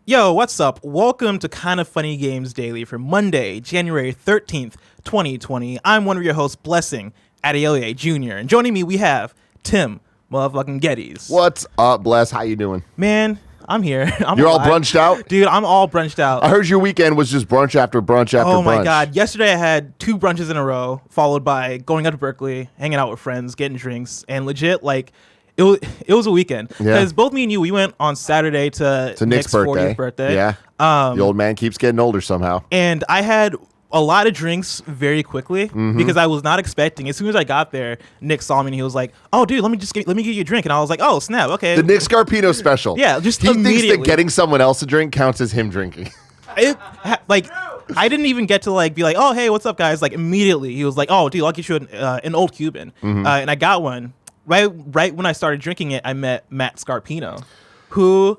Yo, what's up? Welcome to Kinda Funny Games Daily for Monday, January 13th, 2020. I'm one of your hosts, Blessing Adeoye Jr. And joining me, we have Tim motherfucking Geddes. What's up, Bless? How you doing? Man, I'm here. You're all brunched out? Dude, I'm all brunched out. I heard your weekend was just brunch after brunch after brunch. Oh my God. Yesterday I had 2 brunches in a row, followed by going up to Berkeley, hanging out with friends, getting drinks, and legit, like, it was a weekend. Because both me and you, we went on Saturday to Nick's 40th birthday. Yeah. The old man keeps getting older somehow. And I had a lot of drinks very quickly because I was not expecting. As soon as I got there, Nick saw me and he was like, "Oh, dude, let me get you a drink." And I was like, "Oh, snap, okay." The Nick Scarpino special. Yeah, just he immediately. thinks that getting someone else a drink counts as him drinking. I didn't even get to like be like, "Oh, hey, what's up, guys?" Like immediately, he was like, "Oh, dude, I'll get you an old Cuban," and I got one. Right when I started drinking it, I met Matt Scarpino, who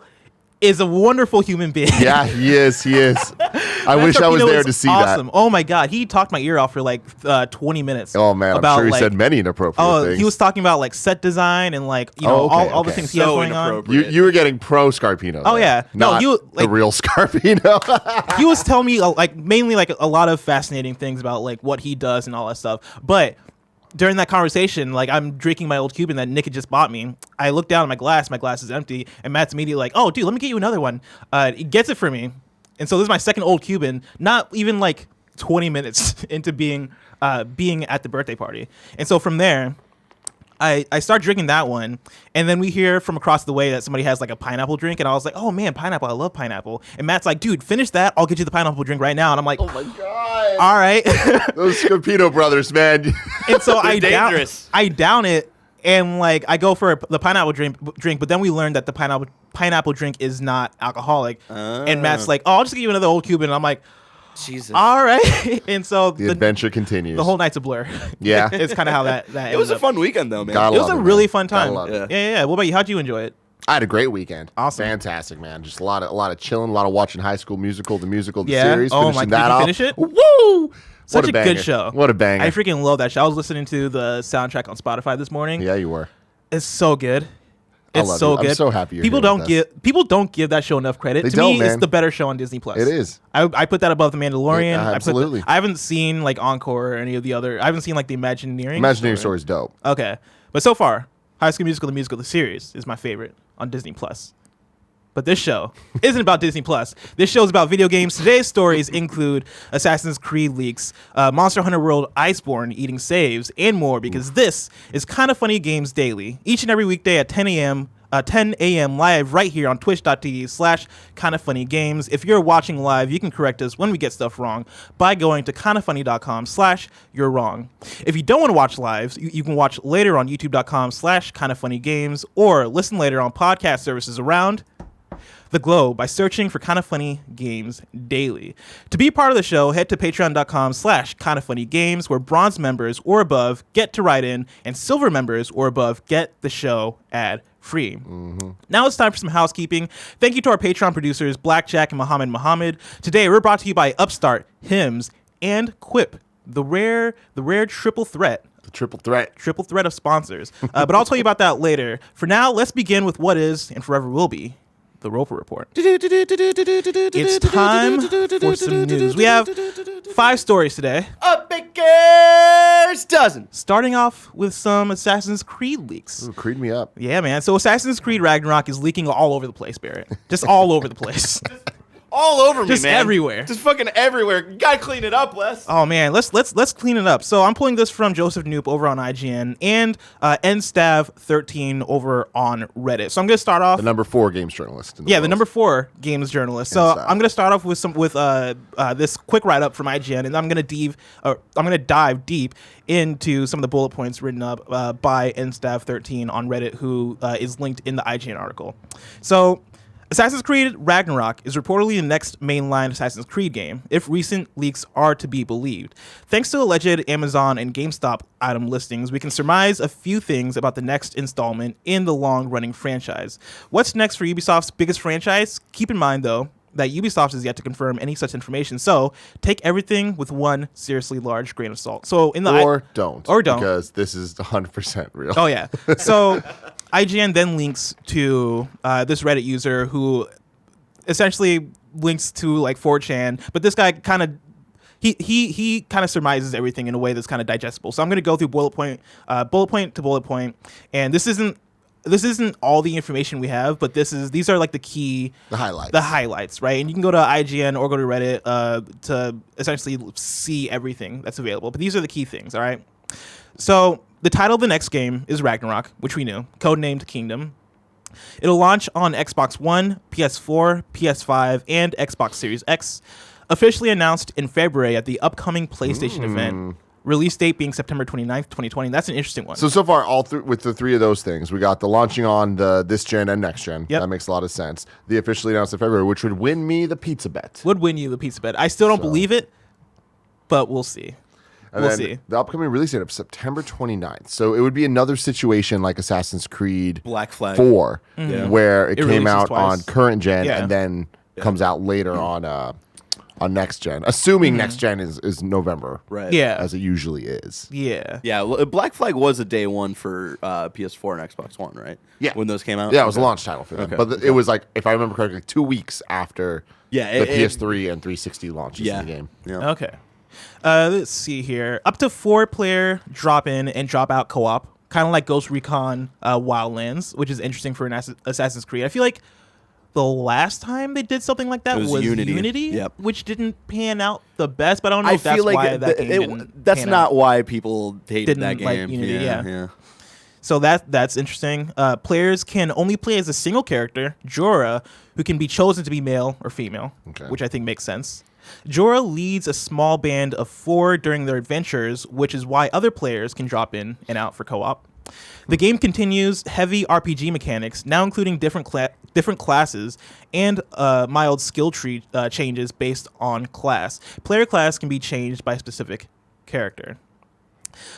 is a wonderful human being. Yeah, he is. I wish I was there to see awesome. that. Oh my God, he talked my ear off for like 20 minutes. Oh man, I'm sure he said many inappropriate things. He was talking about like set design and like all the things he has going on. You were getting pro Scarpino. Oh yeah, not the real Scarpino. He was telling me like mainly like a lot of fascinating things about like what he does and all that stuff, but during that conversation, like I'm drinking my old Cuban that Nick had just bought me. I look down at my glass is empty, and Matt's immediately like, "Oh, dude, let me get you another one." He gets it for me, and so this is my second old Cuban. Not even like 20 minutes into being at the birthday party, and so from there, I start drinking that one, and then we hear from across the way that somebody has like a pineapple drink, and I was like, "Oh man, pineapple! I love pineapple." And Matt's like, "Dude, finish that. I'll get you the pineapple drink right now." And I'm like, "Oh my God! All right." Those Scarpino brothers, man. And so I down it, and like I go for the pineapple drink, but then we learned that the pineapple drink is not alcoholic. And Matt's like, "Oh, I'll just give you another old Cuban." And I'm like, Jesus. All right. And so the adventure continues. The whole night's a blur. Yeah. It's kind of how that It was a fun weekend though, man. It was a really fun time. Yeah. Yeah. What about you? How'd you enjoy it? I had a great weekend. Awesome. Fantastic, man. Just a lot of chilling, a lot of watching High School Musical, the yeah. series. Oh finishing my! that Did you off. finish it? Woo! Such a good show. What a banger. I freaking love that show. I was listening to the soundtrack on Spotify this morning. Yeah, you were. It's so good. It's so good. I'm so happy you're people don't give that show enough credit. To me, it's the better show on Disney Plus. It is. I put that above The Mandalorian. Yeah, absolutely. I haven't seen like Encore or any of the other. I haven't seen like the Imagineering. Imagineering story is dope. Okay, but so far, High School Musical, the series, is my favorite on Disney Plus. But this show isn't about Disney Plus. This show is about video games. Today's stories include Assassin's Creed leaks, Monster Hunter World Iceborne eating saves, and more, because this is Kinda Funny Games Daily, each and every weekday at 10 a.m. live right here on twitch.tv/kindafunnygames. If you're watching live, you can correct us when we get stuff wrong by going to kindafunny.com/you're wrong. If you don't want to watch live, you can watch later on youtube.com/kindafunnygames or listen later on podcast services around the globe by searching for Kinda Funny Games Daily. To be part of the show, head to patreon.com/kindafunnygames, where bronze members or above get to write in, and silver members or above get the show ad-free. Now it's time for some housekeeping. Thank you to our Patreon producers, Blackjack and Muhammad. Today we're brought to you by Upstart, Hims, and Quip, the rare triple threat. Triple threat of sponsors. But I'll tell you about that later. For now, let's begin with what is and forever will be the Roper Report. It's time for some news. We have 5 stories today. A baker's dozen. Starting off with some Assassin's Creed leaks. Ooh, Creed me up. Yeah, man. So Assassin's Creed Ragnarok is leaking all over the place, Barrett. Just all over the place. All over me, Just man. everywhere. Just fucking everywhere. You gotta clean it up, Wes. Oh man, let's clean it up. So I'm pulling this from Joseph Noop over on IGN and NStav13 over on Reddit. So I'm gonna start off the number 4 games journalist. The number 4 games journalist. So I'm gonna start off with this quick write up from IGN, and I'm gonna dive deep into some of the bullet points written up by NStav13 on Reddit, who is linked in the IGN article. So Assassin's Creed Ragnarok is reportedly the next mainline Assassin's Creed game, if recent leaks are to be believed. Thanks to alleged Amazon and GameStop item listings, we can surmise a few things about the next installment in the long-running franchise. What's next for Ubisoft's biggest franchise? Keep in mind, though, that Ubisoft is yet to confirm any such information, so take everything with one seriously large grain of salt. So don't, because this is 100% real. Oh yeah. So IGN then links to this Reddit user who essentially links to like 4chan, but this guy kind of he kind of surmises everything in a way that's kind of digestible. So I'm going to go through bullet point to bullet point, and this isn't all the information we have, but these are like the highlights, right? And you can go to IGN or go to Reddit to essentially see everything that's available. But these are the key things, all right? So the title of the next game is Ragnarok, which we knew, codenamed Kingdom. It'll launch on Xbox One, PS4, PS5, and Xbox Series X. Officially announced in February at the upcoming PlayStation event. Release date being September 29th, 2020. That's an interesting one. So far, with the three of those things, we got the launching on this gen and next gen. Yep. That makes a lot of sense. The officially announced in February, which would win me the pizza bet. Would win you the pizza bet. I still don't believe it, but we'll see. We'll see. The upcoming release date of September 29th. So it would be another situation like Assassin's Creed Black Flag 4, where it came out twice. on current gen and then comes out later on next gen, assuming next gen is November, right? Yeah, as it usually is. Yeah. Well, Black Flag was a day one for PS4 and Xbox One, right? Yeah, when those came out. Yeah, it was a launch title for them, but it was like, if I remember correctly, 2 weeks after the PS3 and 360 launches in the game. Yeah. Okay. Let's see here. Up to 4-player drop in and drop out co-op, kind of like Ghost Recon Wildlands, which is interesting for an Assassin's Creed. I feel like the last time they did something like that was Unity, which didn't pan out the best. But I don't know if that's why that game didn't. That's not why people hated that game. Like Unity, yeah. So that's interesting. Players can only play as a single character, Jorah, who can be chosen to be male or female, which I think makes sense. Jorah leads a small band of 4 during their adventures, which is why other players can drop in and out for co-op. The game continues heavy RPG mechanics, now including different classes and mild skill tree changes based on class. Player class can be changed by a specific character.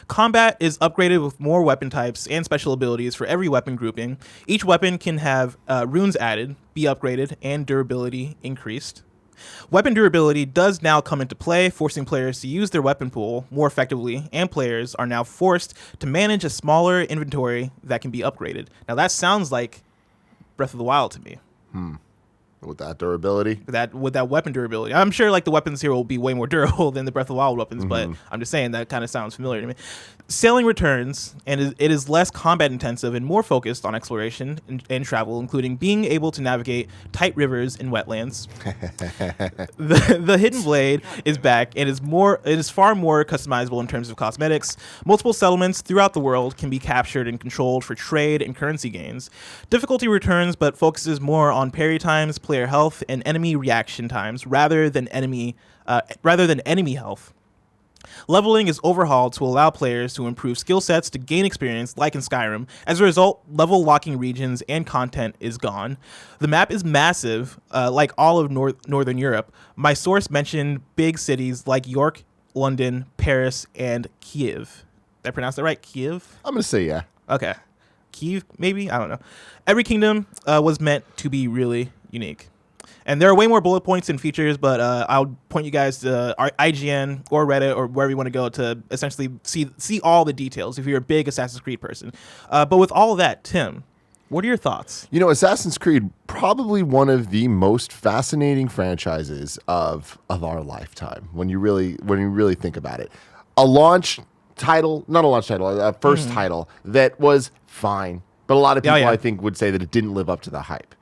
Combat is upgraded with more weapon types and special abilities for every weapon grouping. Each weapon can have runes added, be upgraded, and durability increased. Weapon durability does now come into play, forcing players to use their weapon pool more effectively, and players are now forced to manage a smaller inventory that can be upgraded. Now that sounds like Breath of the Wild to me. With that durability? With that weapon durability. I'm sure like the weapons here will be way more durable than the Breath of the Wild weapons, but I'm just saying that kind of sounds familiar to me. Sailing returns, and it is less combat intensive and more focused on exploration and travel, including being able to navigate tight rivers and wetlands. The Hidden Blade is back and it is far more customizable in terms of cosmetics. Multiple settlements throughout the world can be captured and controlled for trade and currency gains. Difficulty returns, but focuses more on parry times, player health, and enemy reaction times rather than enemy health. Leveling is overhauled to allow players to improve skill sets to gain experience, like in Skyrim. As a result, level locking regions and content is gone. The map is massive, like all of Northern Europe. My source mentioned big cities like York, London, Paris, and Kiev. Did I pronounce that right? Kiev? I'm going to say yeah. Okay. Kiev, maybe? I don't know. Every kingdom was meant to be really unique. And there are way more bullet points and features, but I'll point you guys to IGN or Reddit or wherever you want to go to essentially see all the details if you're a big Assassin's Creed person. But with all of that, Tim, what are your thoughts? You know, Assassin's Creed, probably one of the most fascinating franchises of our lifetime when you really think about it. A first title that was fine, but a lot of people I think would say that it didn't live up to the hype.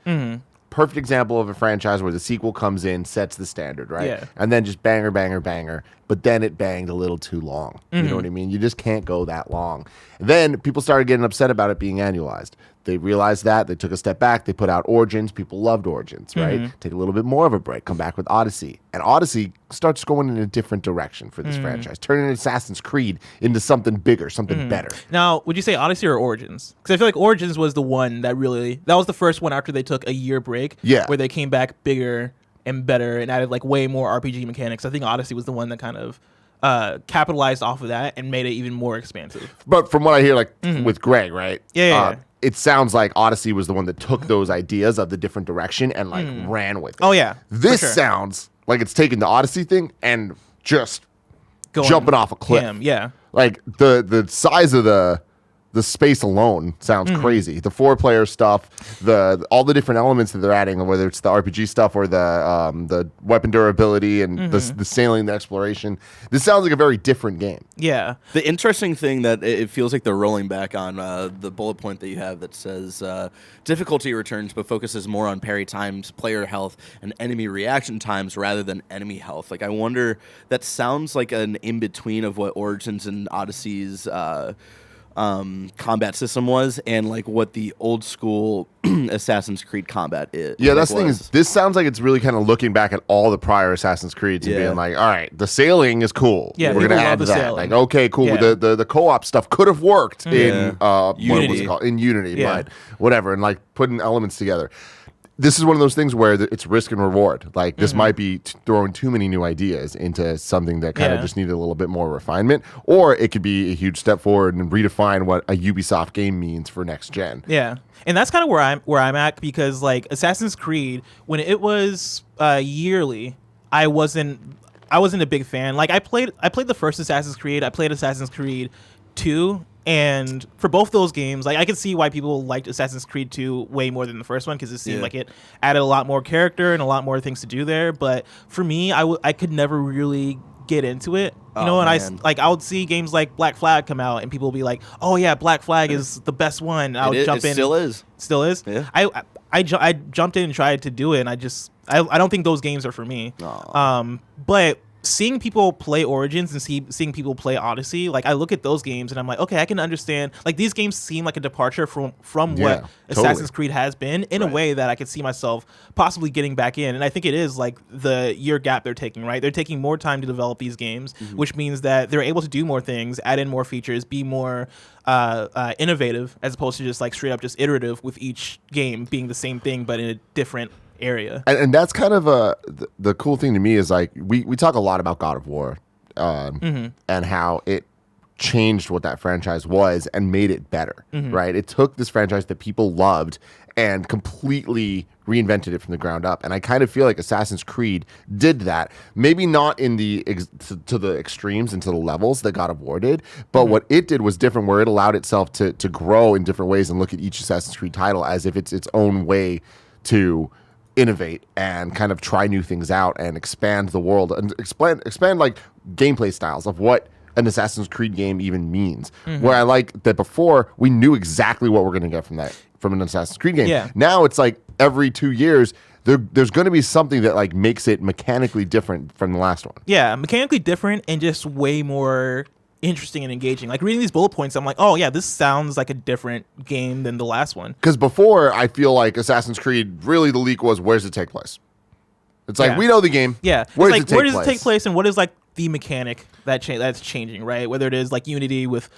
Perfect example of a franchise where the sequel comes in, sets the standard, right? Yeah. And then just banger, banger, banger. But then it banged a little too long. You know what I mean? You just can't go that long. Then people started getting upset about it being annualized. They realized that. They took a step back. They put out Origins. People loved Origins, right? Take a little bit more of a break. Come back with Odyssey. And Odyssey starts going in a different direction for this franchise, turning Assassin's Creed into something bigger, something better. Now, would you say Odyssey or Origins? Because I feel like Origins was the one that was the first one after they took a year break, where they came back bigger and better and added like way more RPG mechanics. I think Odyssey was the one that kind of capitalized off of that and made it even more expansive. But from what I hear, like with Greg, right? Yeah. It sounds like Odyssey was the one that took those ideas of the different direction and like ran with it. Oh yeah. This sounds like it's taking the Odyssey thing and just jumping off a cliff. Yeah. Like the size of the the space alone sounds crazy. The 4-player stuff, all the different elements that they're adding, whether it's the RPG stuff or the weapon durability and the sailing, the exploration. This sounds like a very different game. Yeah. The interesting thing that it feels like they're rolling back on the bullet point that you have that says difficulty returns, but focuses more on parry times, player health, and enemy reaction times rather than enemy health. Like, I wonder, that sounds like an in-between of what Origins and Odyssey's combat system was, and like what the old school Assassin's Creed combat is. Yeah, that's the thing is, this sounds like it's really kind of looking back at all the prior Assassin's Creeds and being like, all right, the sailing is cool. Yeah, we're gonna add that. Sailing. Like, okay, cool. Yeah. The co-op stuff could have worked in Unity. What was it called? In Unity, but whatever, and like putting elements together. This is one of those things where it's risk and reward. Like, this might be throwing too many new ideas into something that kind of just needed a little bit more refinement, or it could be a huge step forward and redefine what a Ubisoft game means for next gen. Yeah, and that's kind of where I'm at, because like Assassin's Creed, when it was yearly, I wasn't a big fan. Like, I played the first Assassin's Creed. I played Assassin's Creed 2. And for both those games, like, I could see why people liked Assassin's Creed 2 way more than the first one, because it seemed like it added a lot more character and a lot more things to do there. But for me, I could never really get into it, you know. And I would see games like Black Flag come out, and people would be like, "Oh yeah, Black Flag is the best one." I would jump in. Still is. Yeah. I jumped in and tried to do it, and I don't think those games are for me. But seeing people play Origins and seeing people play Odyssey, like, I look at those games and I'm like, okay, I can understand. Like, these games seem like a departure from what Assassin's Creed has been, in a way that I could see myself possibly getting back in. And I think it is like the year gap they're taking, right? They're taking more time to develop these games, which means that they're able to do more things, add in more features, be more innovative, as opposed to just like straight up just iterative, with each game being the same thing but in a different area. And that's kind of the cool thing to me is, like, we talk a lot about God of War and how it changed what that franchise was and made it better, right? It took this franchise that people loved and completely reinvented it from the ground up. And I kind of feel like Assassin's Creed did that. Maybe not in to the extremes and to the levels that God of War did, but what it did was different, where it allowed itself to grow in different ways and look at each Assassin's Creed title as if it's its own way to innovate and kind of try new things out and expand the world and expand like gameplay styles of what an Assassin's Creed game even means. Where I like that before we knew exactly what we're going to get from an Assassin's Creed game. Yeah. Now it's like every 2 years there's going to be something that like makes it mechanically different from the last one. Yeah, mechanically different and just way more interesting and engaging. Like, reading these bullet points, I'm like, oh yeah, this sounds like a different game than the last one. Because before, I feel like Assassin's Creed, really the leak was, where's it take place? It's like, we know the game. Yeah. Where does it take place, and what is like the mechanic that's changing, right? Whether it is like Unity with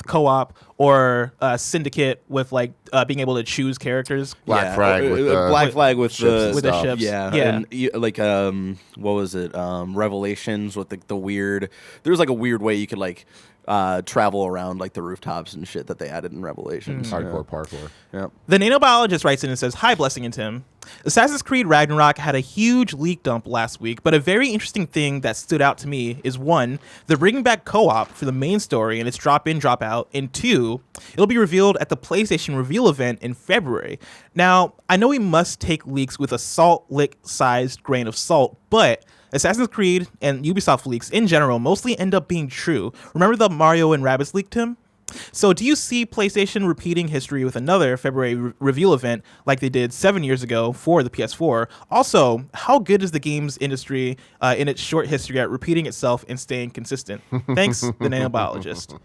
co-op, or Syndicate with like being able to choose characters. Black Flag with the ships. Yeah. And like what was it? Revelations with the weird. There was like a weird way you could like travel around like the rooftops and shit that they added in Revelations. Hardcore parkour. Yeah. The Nano Biologist writes in and says, "Hi, Blessing and Tim. Assassin's Creed Ragnarok had a huge leak dump last week, but a very interesting thing that stood out to me is, 1, they're bringing back co-op for the main story and it's drop in, drop out, and 2, it'll be revealed at the PlayStation reveal event in February. Now, I know we must take leaks with a salt lick-sized grain of salt, but Assassin's Creed and Ubisoft leaks in general mostly end up being true. Remember the Mario and Rabbids leak, Tim? So do you see PlayStation repeating history with another February reveal event like they did 7 years ago for the PS4? Also, how good is the games industry in its short history at repeating itself and staying consistent? Thanks, the Nano Biologist."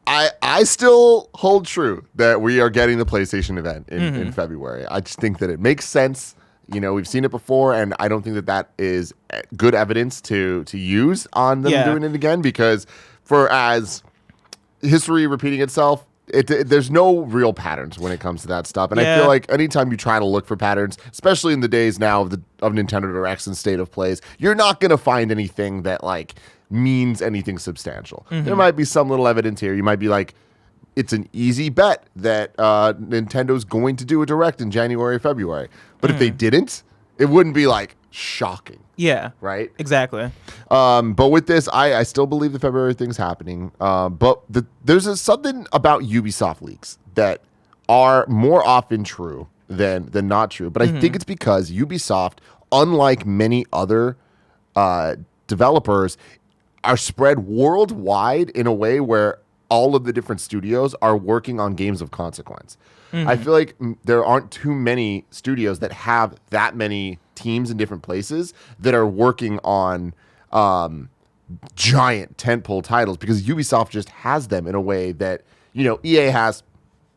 I still hold true that we are getting the PlayStation event in February. I just think that it makes sense. You know, we've seen it before, and I don't think that is good evidence to use on them doing it again, because as history repeating itself, there's no real patterns when it comes to that stuff. And I feel like anytime you try to look for patterns, especially in the days now of Nintendo Directs and State of Plays, you're not going to find anything that like means anything substantial. There might be some little evidence here. You might be like, it's an easy bet that Nintendo's going to do a Direct in January or February. But if they didn't, it wouldn't be like, shocking. Yeah. Right? Exactly. But with this, I still believe the February thing's happening. But there's something about Ubisoft leaks that are more often true than not true. But I think it's because Ubisoft, unlike many other developers, are spread worldwide in a way where all of the different studios are working on games of consequence. I feel like there aren't too many studios that have that many teams in different places that are working on giant tentpole titles, because Ubisoft just has them in a way that, EA has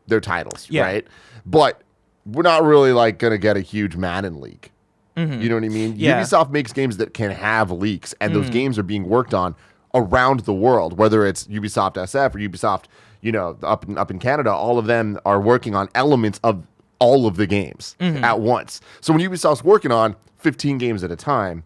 their titles, right? But we're not really like going to get a huge Madden leak. You know what I mean? Yeah. Ubisoft makes games that can have leaks, and those games are being worked on around the world, whether it's Ubisoft SF or Ubisoft, up in Canada. All of them are working on elements of all of the games at once. So when Ubisoft's working on 15 games at a time,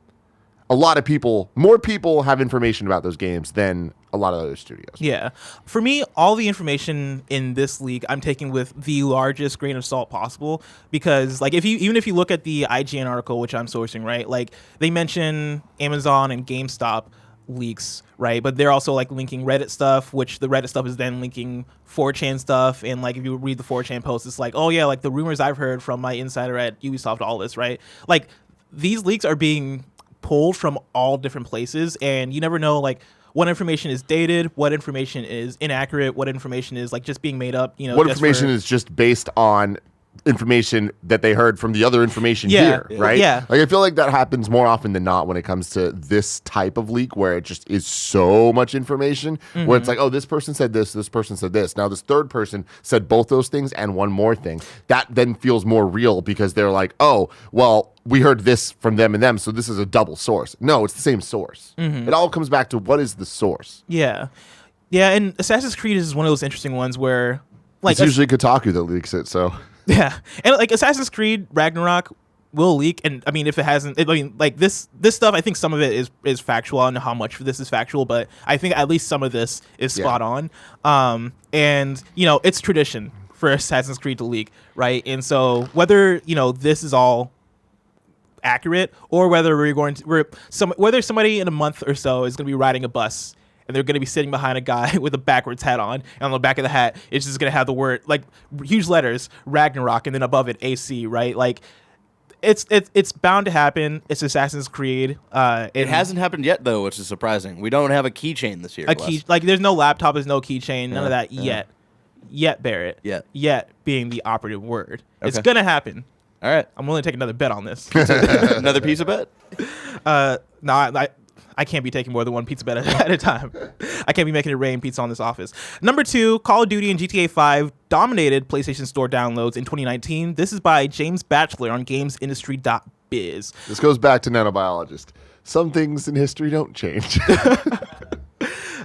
more people have information about those games than a lot of other studios. Yeah. For me, all the information in this leak I'm taking with the largest grain of salt possible, because like even if you look at the IGN article, which I'm sourcing, right? Like they mention Amazon and GameStop leaks, right? But they're also like linking Reddit stuff, which the Reddit stuff is then linking 4chan stuff. And like if you read the 4chan post, it's like, oh yeah, like the rumors I've heard from my insider at Ubisoft, all this, right? Like these leaks are being pulled from all different places, and you never know like what information is dated, what information is inaccurate, what information is like just being made up, what information is just based on information that they heard from the other information here, right? Yeah. Like I feel like that happens more often than not when it comes to this type of leak, where it just is so much information, where it's like, oh, this person said this person said this. Now this third person said both those things and one more thing. That then feels more real, because they're like, oh, well, we heard this from them and them, so this is a double source. No, it's the same source. It all comes back to what is the source. Yeah, and Assassin's Creed is one of those interesting ones where like it's usually Kotaku that leaks it, so yeah, and like Assassin's Creed Ragnarok will leak, and I mean if it hasn't, like this stuff, I think some of it is factual. I don't know how much of this is factual, but I think at least some of this is spot on. And it's tradition for Assassin's Creed to leak, right? And so whether this is all accurate, or whether whether somebody in a month or so is going to be riding a bus and they're going to be sitting behind a guy with a backwards hat on, and on the back of the hat it's just going to have the word, like huge letters, Ragnarok, and then above it AC, right? Like it's bound to happen. It's Assassin's Creed. It hasn't happened yet though, which is surprising. We don't have a keychain this year. Like there's no laptop, there's no keychain, none of that yet, Barrett. Yet being the operative word. Okay. It's going to happen. All right. I'm willing to take another bet on this. Another pizza bet? No, I can't be taking more than one pizza bet at a time. I can't be making it rain pizza on this office. Number 2, Call of Duty and GTA 5 dominated PlayStation Store downloads in 2019. This is by James Batchelor on GamesIndustry.biz. This goes back to Nano Biologist. Some things in history don't change.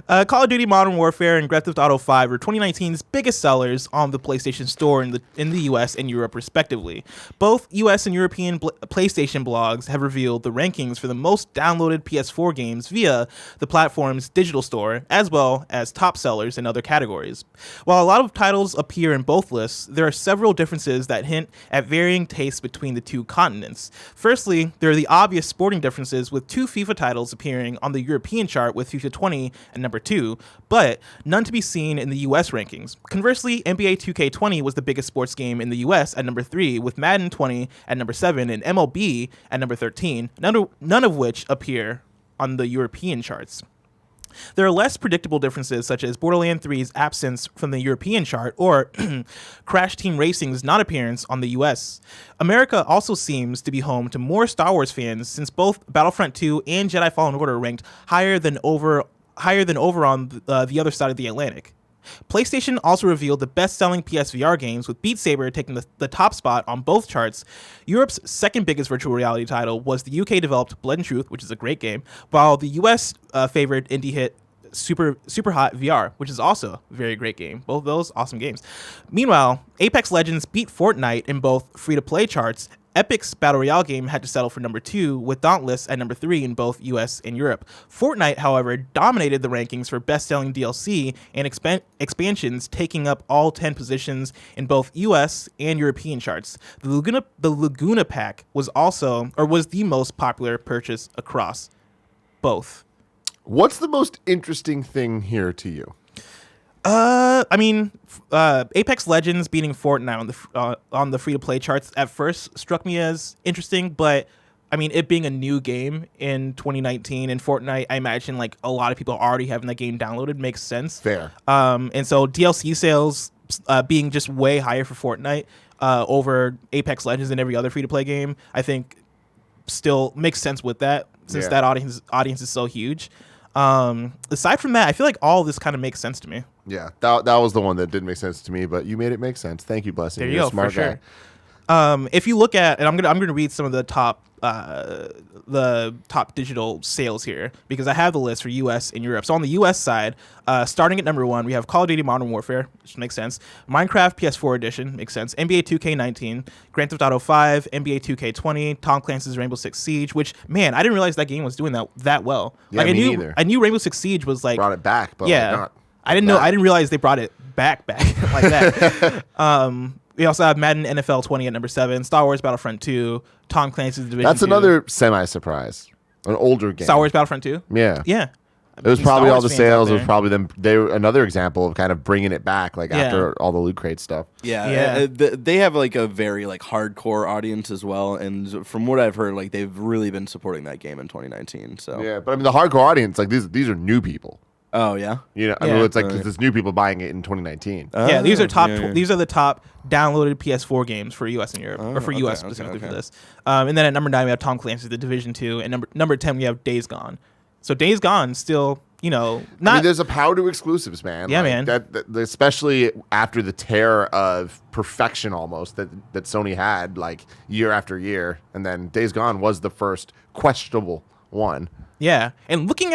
Call of Duty Modern Warfare and Grand Theft Auto 5 are 2019's biggest sellers on the PlayStation Store in the US and Europe, respectively. Both US and European PlayStation blogs have revealed the rankings for the most downloaded PS4 games via the platform's digital store, as well as top sellers in other categories. While a lot of titles appear in both lists, there are several differences that hint at varying tastes between the two continents. Firstly, there are the obvious sporting differences, with 2 FIFA titles appearing on the European chart with FIFA 20 and number 2, but none to be seen in the US rankings. Conversely, NBA 2K20 was the biggest sports game in the US at number 3, with Madden 20 at number 7 and MLB at number 13, none of which appear on the European charts. There are less predictable differences, such as Borderlands 3's absence from the European chart, or Crash Team Racing's non-appearance on the US. America also seems to be home to more Star Wars fans, since both Battlefront 2 and Jedi Fallen Order ranked higher than over on the other side of the Atlantic. PlayStation also revealed the best-selling PSVR games, with Beat Saber taking the top spot on both charts. Europe's second biggest virtual reality title was the UK-developed Blood and Truth, which is a great game, while the US favored indie hit Super Hot VR, which is also a very great game. Both of those awesome games. Meanwhile, Apex Legends beat Fortnite in both free-to-play charts, Epic's Battle Royale game had to settle for number 2, with Dauntless at number 3 in both US and Europe. Fortnite, however, dominated the rankings for best-selling DLC and expansions, taking up all 10 positions in both US and European charts. The Laguna Pack was the most popular purchase across both. What's the most interesting thing here to you? Apex Legends beating Fortnite on the free-to-play charts at first struck me as interesting, but I mean, it being a new game in 2019 and Fortnite, I imagine like a lot of people already having that game downloaded makes sense. Fair. And so DLC sales being just way higher for Fortnite over Apex Legends and every other free-to-play game, I think still makes sense with that, since that audience is so huge. Aside from that, I feel like all this kind of makes sense to me. Yeah, that was the one that didn't make sense to me, but you made it make sense. Thank you, Blessing. There you You're go, a smart for guy. Sure. If you look at, and I'm gonna read some of the top digital sales here, because I have the list for US and Europe. So on the US side, starting at number 1, we have Call of Duty Modern Warfare, which makes sense. Minecraft PS4 edition makes sense. NBA 2K19, Grand Theft Auto 5, NBA 2K20, Tom Clancy's Rainbow Six Siege. Which, man, I didn't realize that game was doing that well. Yeah, like, me neither. I knew Rainbow Six Siege was like Brought it back, but yeah. like not. I didn't realize they brought it back like that. We also have Madden NFL 20 at number 7, Star Wars Battlefront 2, Tom Clancy's Division 2. That's another semi-surprise. An older game. Star Wars Battlefront 2? Yeah. Yeah. It was probably all the Star Wars sales. It fans was probably them. They were another example of kind of bringing it back, like Yeah. after all the Loot Crate stuff. Yeah. They have like a very like hardcore audience as well, and from what I've heard, like they've really been supporting that game in 2019. So Yeah, but I mean the hardcore audience, like these are new people. Oh yeah. You know, I Yeah. mean it's like there's new people buying it in 2019. Yeah, these are top. yeah. These are the top downloaded PS4 games for US and Europe, or for US specifically for this. And then at number 9 we have Tom Clancy's The Division 2, and number 10 we have Days Gone. So Days Gone still, not. I mean, there's a power to exclusives, man. Yeah, like, man. That especially after the tear of perfection almost that Sony had like year after year, and then Days Gone was the first questionable one. Yeah, and looking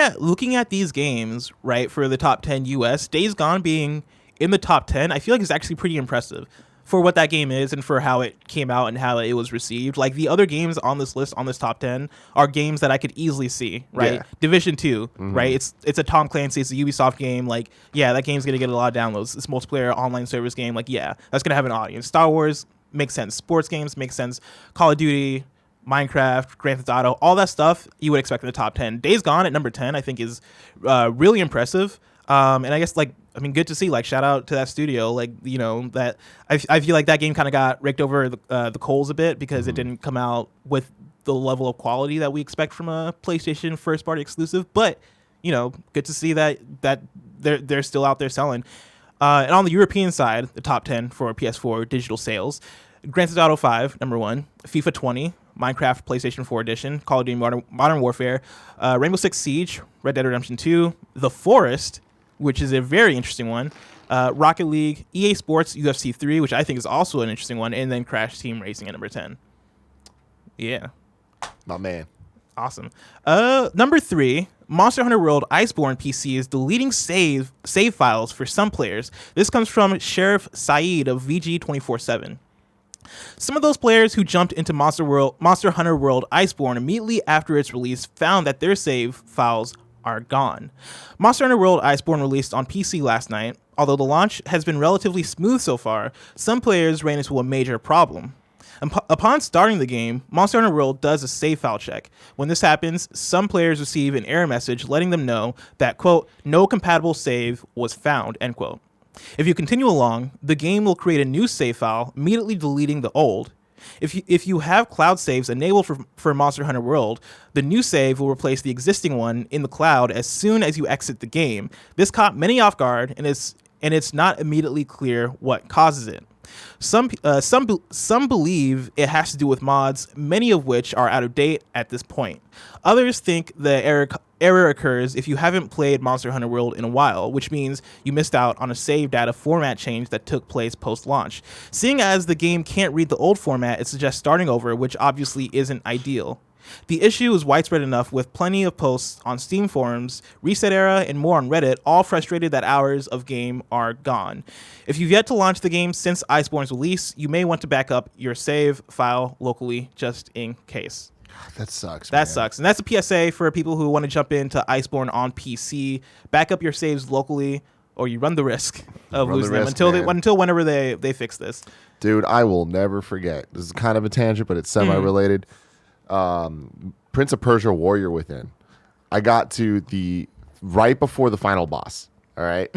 at these games, right, for the top 10 US, Days Gone being in the top 10, I feel like it's actually pretty impressive for what that game is and for how it came out and how it was received. Like the other games on this list, on this top 10, are games that I could easily see, right? Yeah. Division 2, right? It's a Tom Clancy, it's a Ubisoft game. Like, yeah, that game's going to get a lot of downloads. It's a multiplayer online service game. Like, yeah, that's going to have an audience. Star Wars makes sense. Sports games make sense. Call of Duty, Minecraft, Grand Theft Auto, all that stuff you would expect in the top 10. Days Gone at number 10, I think, is really impressive. And I guess, good to see. Like, shout out to that studio. Like, that I feel like that game kind of got raked over the coals a bit because it didn't come out with the level of quality that we expect from a PlayStation first-party exclusive. But, good to see that they're still out there selling. And on the European side, the top 10 for PS4 digital sales, Grand Theft Auto 5, number 1, FIFA 20, Minecraft PlayStation 4 Edition, Call of Duty Modern Warfare, Rainbow Six Siege, Red Dead Redemption 2, The Forest, which is a very interesting one, Rocket League, EA Sports, UFC 3, which I think is also an interesting one, and then Crash Team Racing at number 10. Yeah. My man. Awesome. Number 3, Monster Hunter World Iceborne PC is deleting save files for some players. This comes from Sheriff Saeed of VG247. Some of those players who jumped into Monster Hunter World Iceborne immediately after its release found that their save files are gone. Monster Hunter World Iceborne released on PC last night. Although the launch has been relatively smooth so far, some players ran into a major problem. Upon starting the game, Monster Hunter World does a save file check. When this happens, some players receive an error message letting them know that, quote, no compatible save was found, end quote. If you continue along, the game will create a new save file, immediately deleting the old. If you have cloud saves enabled for Monster Hunter World, the new save will replace the existing one in the cloud as soon as you exit the game. This caught many off guard, and it's not immediately clear what causes it. Some believe it has to do with mods, many of which are out of date at this point. Others think the error occurs if you haven't played Monster Hunter World in a while, which means you missed out on a save data format change that took place post-launch. Seeing as the game can't read the old format, it suggests starting over, which obviously isn't ideal. The issue is widespread enough with plenty of posts on Steam forums, Reset Era, and more on Reddit, all frustrated that hours of game are gone. If you've yet to launch the game since Iceborne's release, you may want to back up your save file locally just in case. That sucks. That sucks. And that's a PSA for people who want to jump into Iceborne on PC. Back up your saves locally, or you run the risk of losing them until whenever they fix this. Dude, I will never forget. This is kind of a tangent, but it's semi-related. Prince of Persia Warrior Within. I got to right before the final boss. All right?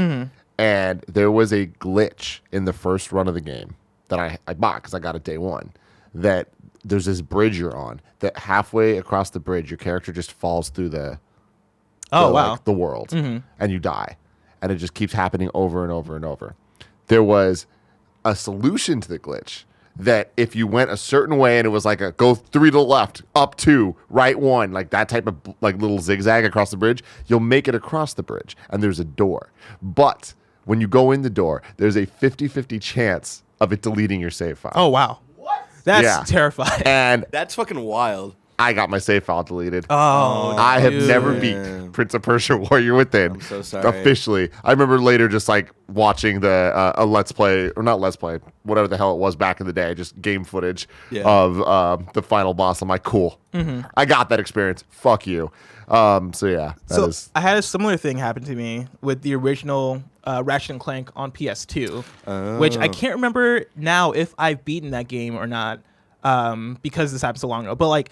And there was a glitch in the first run of the game that I bought because I got it day one. That there's this bridge you're on. That halfway across the bridge, your character just falls through the world, and you die. And it just keeps happening over and over and over. There was a solution to the glitch that if you went a certain way and it was like a go 3 to the left, up 2, right 1, like that type of like little zigzag across the bridge, you'll make it across the bridge and there's a door. But when you go in the door, there's a 50-50 chance of it deleting your save file. Oh, wow. What? That's terrifying. And that's fucking wild. I got my save file deleted. Oh, I have never beat Prince of Persia Warrior Within. I'm so sorry. Officially. I remember later just like watching a Let's Play, or not Let's Play, whatever the hell it was back in the day, just game footage of the final boss. I'm like, cool. I got that experience. Fuck you. I had a similar thing happen to me with the original Ratchet & Clank on PS2, which I can't remember now if I've beaten that game or not, because this happened so long ago. But like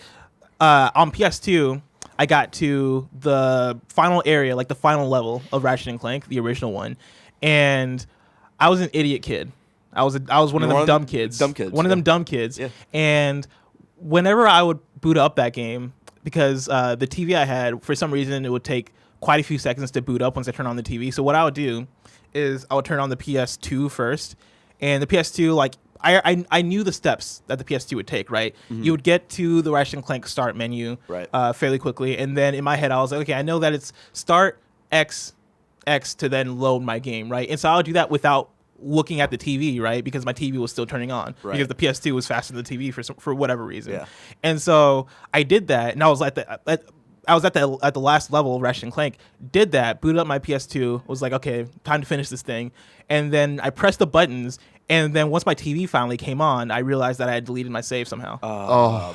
on PS2, I got to the final area, like the final level of Ratchet & Clank, the original one, and I was an idiot kid. I was one of them dumb kids. One of them dumb kids. Yeah. And whenever I would boot up that game, because the TV I had, for some reason, it would take quite a few seconds to boot up once I turn on the TV. So what I would do is I would turn on the PS2 first, and the PS2, like, I knew the steps that the PS2 would take, right? You would get to the Ratchet & Clank start menu fairly quickly, and then in my head, I was like, okay, I know that it's start X to then load my game, right? And so I would do that without looking at the TV, right? Because my TV was still turning on, because the PS2 was faster than the TV for whatever reason. Yeah. And so I did that, and I was at the last level of Ratchet & Clank, did that, booted up my PS2, was like, okay, time to finish this thing. And then I pressed the buttons, and then once my TV finally came on, I realized that I had deleted my save somehow.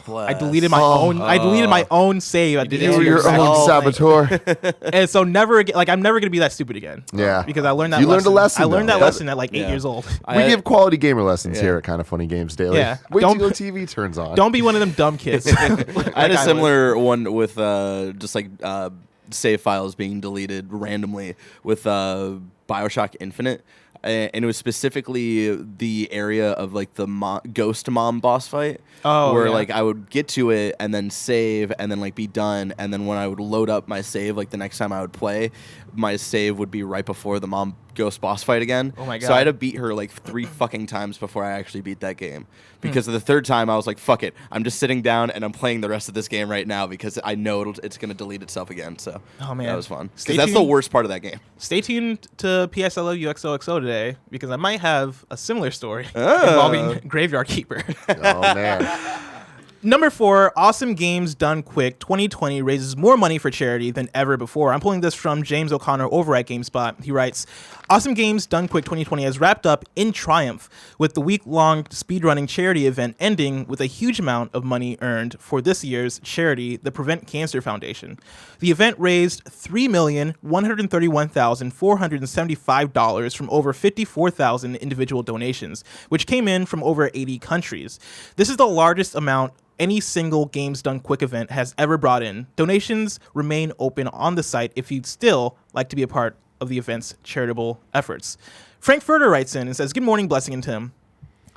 Bless. I deleted my own. I deleted my own save. At the you were your own saboteur. And so never again. Like I'm never gonna be that stupid again. Yeah. Because I learned that. You learned a lesson. I learned that lesson at like 8 years old. We give quality gamer lessons here at Kind of Funny Games Daily. Yeah. Wait till your TV turns on. Don't be one of them dumb kids. I had a similar one with just like save files being deleted randomly with BioShock Infinite. And it was specifically the area of like the ghost mom boss fight, where like I would get to it and then save and then like be done, and then when I would load up my save, like the next time I would play, my save would be right before the mom ghost boss fight again. Oh my god! So I had to beat her like 3 fucking times before I actually beat that game. Because of the third time, I was like, "Fuck it, I'm just sitting down and I'm playing the rest of this game right now because I know it's gonna delete itself again." So that was fun. Because that's the worst part of that game. Stay tuned to PSLOUXOXO today because I might have a similar story involving Graveyard Keeper. Oh man. Number 4, Awesome Games Done Quick 2020 raises more money for charity than ever before. I'm pulling this from James O'Connor over at GameSpot. He writes, Awesome Games Done Quick 2020 has wrapped up in triumph with the week-long speedrunning charity event ending with a huge amount of money earned for this year's charity, the Prevent Cancer Foundation. The event raised $3,131,475 from over 54,000 individual donations, which came in from over 80 countries. This is the largest amount any single Games Done Quick event has ever brought in. Donations remain open on the site if you'd still like to be a part of the event's charitable efforts. Frank Furtter writes in and says, Good morning, Blessing and Tim.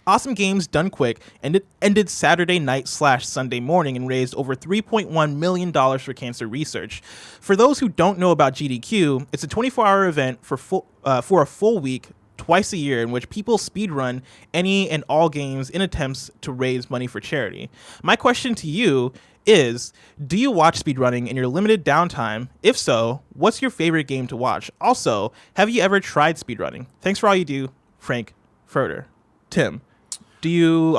Awesome Games Done Quick ended Saturday night/Sunday morning and raised over $3.1 million for cancer research. For those who don't know about GDQ, it's a 24-hour event for a full week, twice a year, in which people speedrun any and all games in attempts to raise money for charity. My question to you is, do you watch speedrunning in your limited downtime? If so, what's your favorite game to watch? Also, have you ever tried speedrunning? Thanks for all you do, Frank Furter. Tim, did you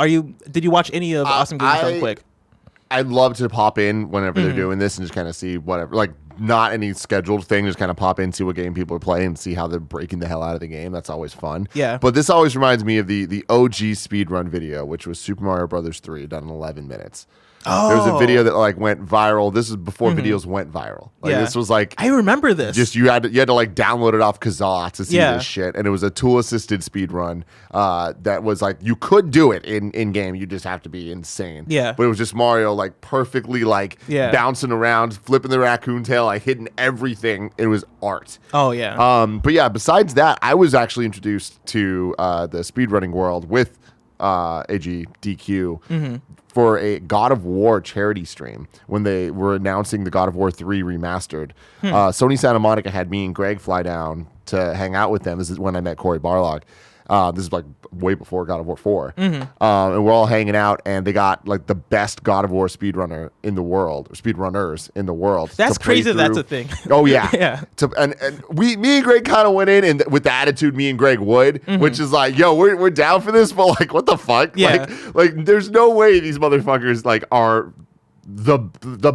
watch any of Awesome Games Done Quick? I'd love to pop in whenever they're doing this and just kind of see whatever, like not any scheduled thing, just kind of pop in, see what game people are playing, and see how they're breaking the hell out of the game. That's always fun. Yeah. But this always reminds me of the OG speedrun video, which was Super Mario Brothers 3 done in 11 minutes. Oh. There was a video that like went viral. This is before videos went viral. Like this was like I remember this. Just you had to like download it off Kazaa to see this shit, and it was a tool assisted speed run that was like you could do it in game. You just have to be insane. Yeah. But it was just Mario like perfectly like bouncing around, flipping the raccoon tail, like hitting everything. It was art. Oh yeah. But yeah, besides that, I was actually introduced to the speedrunning world with AGDQ for a God of War charity stream when they were announcing the God of War 3 remastered. Sony Santa Monica had me and Greg fly down to hang out with them. This is when I met Corey Barlog. This is like way before God of War 4. And we're all hanging out, and they got like the best God of War speedrunner in the world, or speedrunners in the world. That's crazy that's a thing. Oh, yeah. Yeah. And me and Greg kind of went in and with the attitude me and Greg would, which is like, yo, we're down for this, but like, what the fuck? Yeah. Like there's no way these motherfuckers like are the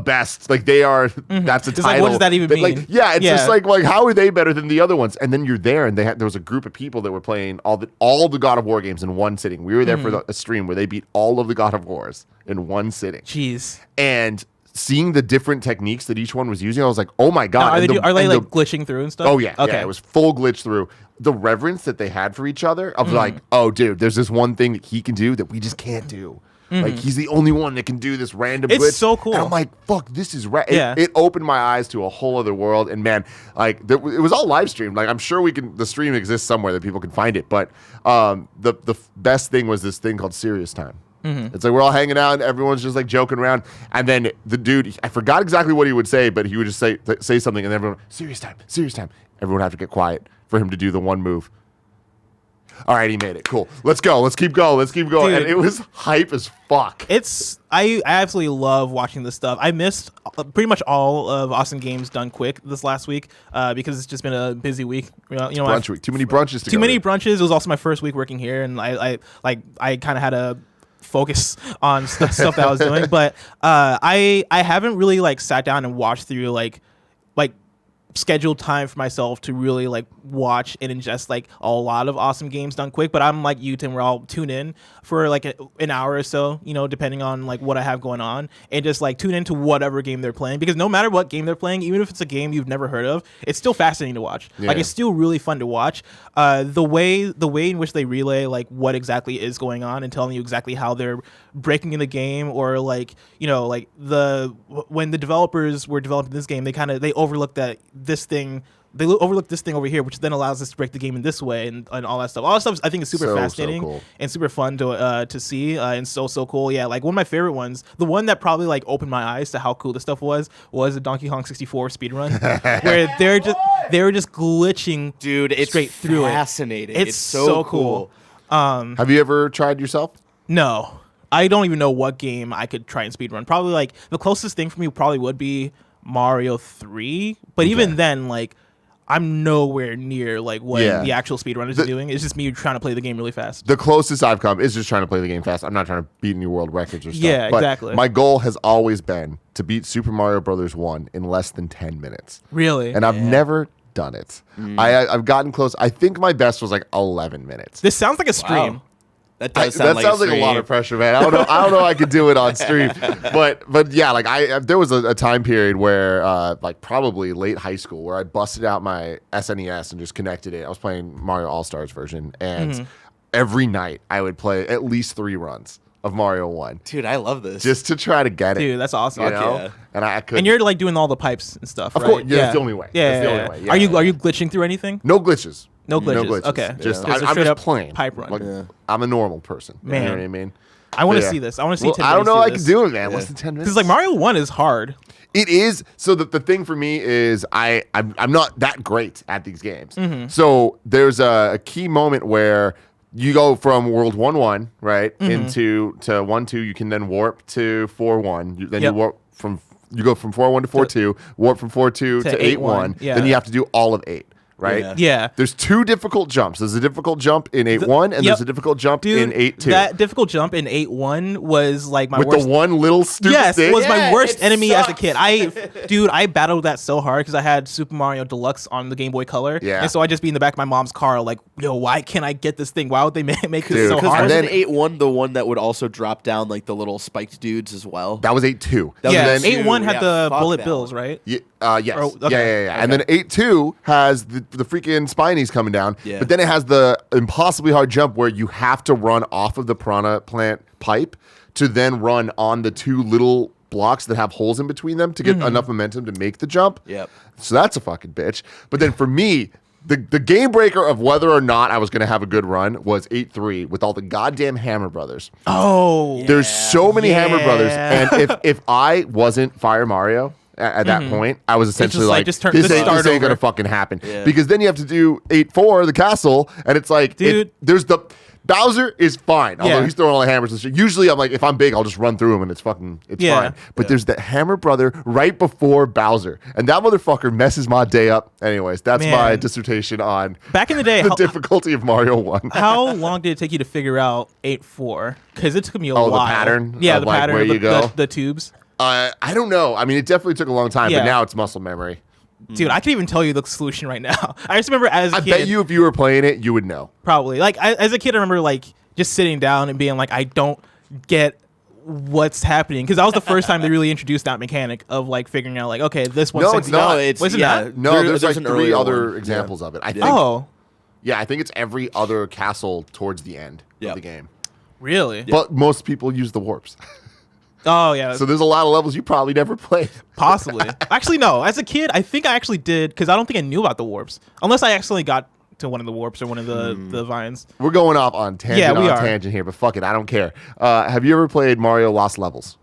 best. Like they are. That's a title. Like, what does that even mean? Like, yeah, it's just like how are they better than the other ones? And then you're there, and there was a group of people that were playing all the God of War games in one sitting. We were there for a stream where they beat all of the God of Wars in one sitting. Jeez. And seeing the different techniques that each one was using, I was like, oh my god. Now, are they like glitching through and stuff? Oh yeah. Okay. Yeah, it was full glitch through. The reverence that they had for each other, of like, oh dude, there's this one thing that he can do that we just can't do. Like he's the only one that can do this random glitch. It's so cool. And I'm like, fuck, this is it opened my eyes to a whole other world. And man, like it was all live streamed. Like I'm sure the stream exists somewhere that people can find it. But the best thing was this thing called Serious Time. It's like we're all hanging out and everyone's just like joking around. And then the dude, I forgot exactly what he would say, but he would just say something, and everyone, serious time. Everyone would have to get quiet for him to do the one move. All right, he made it. Cool. Let's go. Let's keep going. Dude, and it was hype as fuck. I absolutely love watching this stuff. I missed pretty much all of Awesome Games Done Quick this last week because it's just been a busy week. Brunch week. Too many brunches. Too many brunches. It was also my first week working here, and I kind of had to focus on stuff that I was doing. But I haven't really like sat down and watched through like scheduled time for myself to really like watch and ingest like a lot of Awesome Games Done Quick. But I'm like you, Tim, where I'll tune in for like an hour or so, depending on like what I have going on, and just like tune into whatever game they're playing, because no matter what game they're playing, even if it's a game you've never heard of, it's still fascinating to watch. Like it's still really fun to watch. The way in which they relay like what exactly is going on and telling you exactly how they're breaking in the game, or like when the developers were developing this game, they overlooked this thing over here, which then allows us to break the game in this way, and all that stuff. All that stuff I think is super fascinating, cool. And super fun to see, and so cool. Yeah, like one of my favorite ones, the one that probably like opened my eyes to how cool this stuff was the Donkey Kong 64 speedrun, where they were just glitching, dude. It's straight through fascinating. It's so cool. Have you ever tried yourself? No, I don't even know what game I could try and speedrun. Probably like the closest thing for me probably would be Mario 3, but even then, like, I'm nowhere near like what the actual speedrunners are doing. It's just me trying to play the game really fast. The closest I've come is just trying to play the game fast. I'm not trying to beat any world records or stuff. Yeah, but exactly. My goal has always been to beat Super Mario Brothers 1 in less than 10 minutes. Really? And I've never done it. I've gotten close. I think my best was like 11 minutes. This sounds like a stream. Wow. That sounds like a lot of pressure, man. I don't know. I could do it on stream, but yeah, like there was a time period where, like probably late high school, where I busted out my SNES and just connected it. I was playing Mario All Stars version, and every night I would play at least 3 runs of Mario 1. Dude, I love this. Just to try to get it. Dude, that's awesome. Yeah. And I couldn't. And you're like doing all the pipes and stuff, of right? course, that's the only way. Yeah, that's the only way. Yeah. Are you glitching through anything? No glitches. No glitches. Okay. Just Just a I'm straight just up playing. pipe run. Like, I'm a normal person. Man. You know what I mean? I want to see this. I want to see. Well, I don't know. I can do it, man. Less than 10 minutes. Because like Mario 1 is hard. It is. So the thing for me is I'm not that great at these games. So there's a key moment where you go from world 1-1 right into 1-2. You can then warp to 4-1. Then you warp from. You go from 4-1 to 4-2, warp from 4-2 to 8-1. Yeah. Then you have to do all of 8. right? Yeah. There's 2 difficult jumps. There's a difficult jump in 8.1 and there's a difficult jump in 8.2. That difficult jump in 8.1 was like my worst. With the one little stupid thing? Yes, it was my worst enemy as a kid. I battled that so hard because I had Super Mario Deluxe on the Game Boy Color. Yeah. And so I'd just be in the back of my mom's car like, yo, why can't I get this thing? Why would they make this so hard? Because wasn't 8.1 the one that would also drop down like the little spiked dudes as well? That was 8.2. Yeah, 8.1 had the bullet bills, right? Yeah. Yes. Yeah. And then 8.2 has the freaking spinies coming down. Yeah. But then it has the impossibly hard jump where you have to run off of the piranha plant pipe to then run on the 2 little blocks that have holes in between them to get enough momentum to make the jump. Yep. So that's a fucking bitch. But then for me, the game breaker of whether or not I was going to have a good run was 8.3 with all the goddamn Hammer Brothers. Oh. There's so many Hammer Brothers. And if I wasn't Fire Mario at that point, I was essentially like this ain't going to fucking happen. Yeah. Because then you have to do 8.4, the castle, and it's like, dude, there's the... Bowser is fine, although he's throwing all the hammers and shit. Usually I'm like, if I'm big, I'll just run through him and it's fine. But there's that Hammer Brother right before Bowser. And that motherfucker messes my day up. Anyways, that's my dissertation on back in the day, the difficulty of Mario 1. How long did it take you to figure out 8.4? Because it took me a while. Oh, the pattern? Yeah, the pattern, where you go? The tubes. I don't know. I mean, it definitely took a long time, but now it's muscle memory. Dude, I can even tell you the solution right now. I just remember as a kid. I bet you if you were playing it, you would know. Probably. Like, as a kid, I remember, like, just sitting down and being like, I don't get what's happening. Because that was the first time they really introduced that mechanic of, like, figuring out, like, okay, this one's... No, it's not. Wasn't that? No, there's like 3 other examples of it. I think. Oh. Yeah, I think it's every other castle towards the end of the game. Really? But most people use the warps. Oh, yeah. So there's a lot of levels you probably never played. Possibly. Actually, no. As a kid, I think I actually did, because I don't think I knew about the warps. Unless I accidentally got to one of the warps or one of the vines. We're going off on tangent here, but fuck it. I don't care. Have you ever played Mario Lost Levels?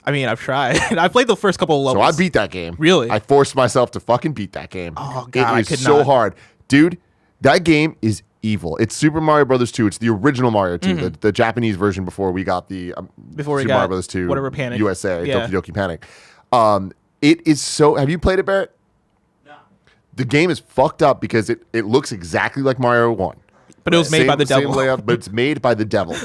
I mean, I've tried. I played the first couple of levels. So I beat that game. Really? I forced myself to fucking beat that game. Oh, God, it was so hard. Dude, that game is evil. It's Super Mario Brothers 2. It's the original Mario 2, the Japanese version before we got the Super Mario Brothers 2 whatever Panic. USA, Doki Doki Panic. It is so... Have you played it, Barrett? No. The game is fucked up because it looks exactly like Mario 1. But it was made by the devil. Same layout, but it's made by the devil.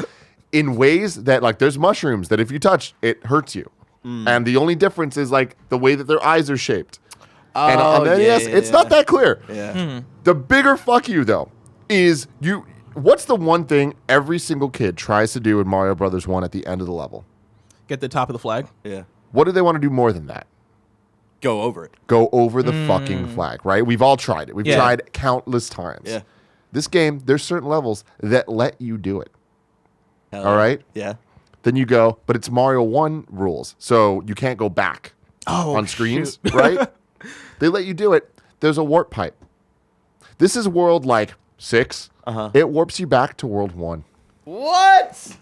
In ways that, like, there's mushrooms that if you touch, it hurts you. And the only difference is, like, the way that their eyes are shaped. Oh, and on the NES, it's not that clear. Yeah. The bigger fuck you, though, is you. What's the one thing every single kid tries to do in Mario Brothers 1 at the end of the level? Get the top of the flag? Yeah. What do they want to do more than that? Go over it. Go over the fucking flag, right? We've all tried it. We've tried countless times. Yeah. This game, there's certain levels that let you do it. Hell all right? Yeah. Then you go, but it's Mario 1 rules, so you can't go back on screens, right? They let you do it. There's a warp pipe. This is world, like, 6. It warps you back to world 1. What?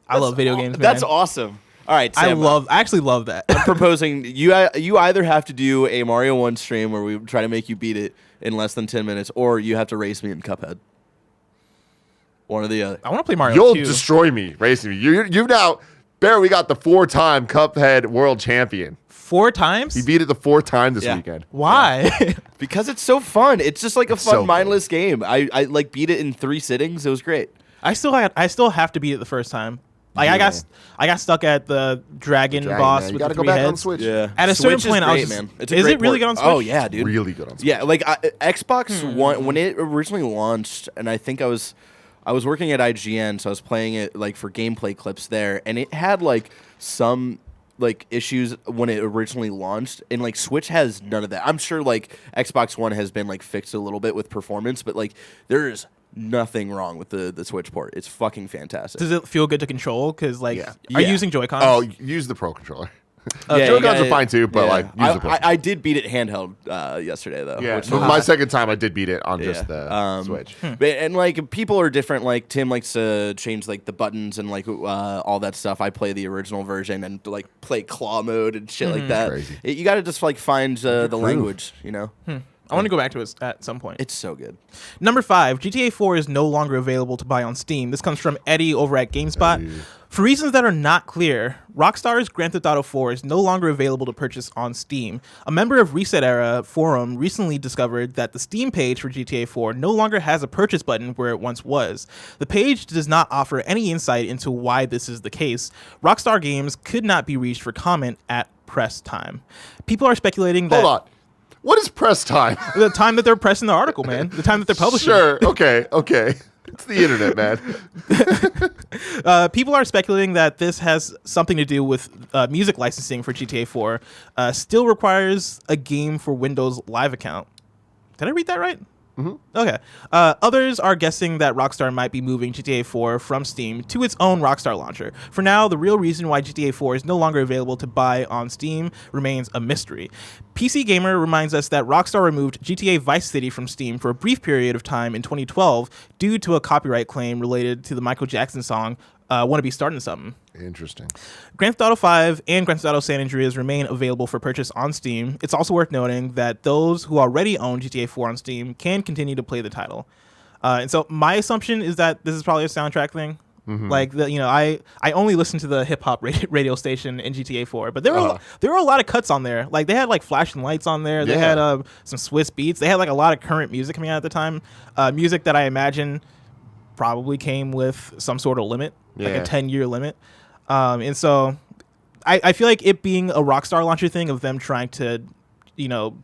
I love video games, man. That's awesome. All right, Sam, I actually love that. I'm proposing you either have to do a Mario 1 stream where we try to make you beat it in less than 10 minutes, or you have to race me in Cuphead. One or the other. I want to play Mario You'll 2. destroy me, racing me. You've now, Bear, we got the 4-time Cuphead world champion. 4 times? He beat it the 4th time this weekend. Why? Yeah. Because it's so fun. It's just like a fun, mindless game. I like beat it in 3 sittings. It was great. I still have to beat it the first time. Like I got stuck at the dragon boss with the 3 heads. On Switch. Yeah. At a certain point, I was just, man. Is it really good on Switch? Oh yeah, dude. Really good on Switch. Yeah, like Xbox One when it originally launched, and I think I was working at IGN, so I was playing it like for gameplay clips there, and it had like some like issues when it originally launched, and like Switch has none of that. I'm sure like Xbox One has been like fixed a little bit with performance, but like there's nothing wrong with the Switch port. It's fucking fantastic. Does it feel good to control? Because like, are you using Joy-Cons? Oh, use the Pro Controller. Joy-Cons are fine too, but like, use the Pro. I did beat it handheld yesterday though. Yeah, my second time I did beat it on just the Switch. And like people are different. Like Tim likes to change like the buttons and like all that stuff. I play the original version and like play claw mode and shit like that. Crazy. You got to just like find the language, you know. I want to go back to it at some point. It's so good. Number 5, GTA 4 is no longer available to buy on Steam. This comes from Eddie over at GameSpot. Eddie. For reasons that are not clear, Rockstar's Grand Theft Auto 4 is no longer available to purchase on Steam. A member of Reset Era Forum recently discovered that the Steam page for GTA 4 no longer has a purchase button where it once was. The page does not offer any insight into why this is the case. Rockstar Games could not be reached for comment at press time. People are speculating that... Hold on. What is press time? The time that they're pressing the article, man. The time that they're publishing. Sure. Okay. It's the internet, man. People are speculating that this has something to do with music licensing for GTA 4. Still requires a Game for Windows Live account. Did I read that right? Mm-hmm. Okay. Others are guessing that Rockstar might be moving GTA 4 from Steam to its own Rockstar launcher. For now, the real reason why GTA 4 is no longer available to buy on Steam remains a mystery. PC Gamer reminds us that Rockstar removed GTA Vice City from Steam for a brief period of time in 2012 due to a copyright claim related to the Michael Jackson song Want to Be Starting Something. Interesting. Grand Theft Auto 5 and Grand Theft Auto San Andreas remain available for purchase on Steam. It's also worth noting that those who already own GTA 4 on Steam can continue to play the title. And so my assumption is that this is probably a soundtrack thing. Mm-hmm. Like, I only listened to the hip hop radio station in GTA 4, but there were a lot of cuts on there. Like, they had like flashing lights on there. Yeah. They had some Swiss beats. They had like a lot of current music coming out at the time. Music that I imagine probably came with some sort of limit, like a 10-year limit. And so I feel like it being a Rockstar launcher thing of them trying to,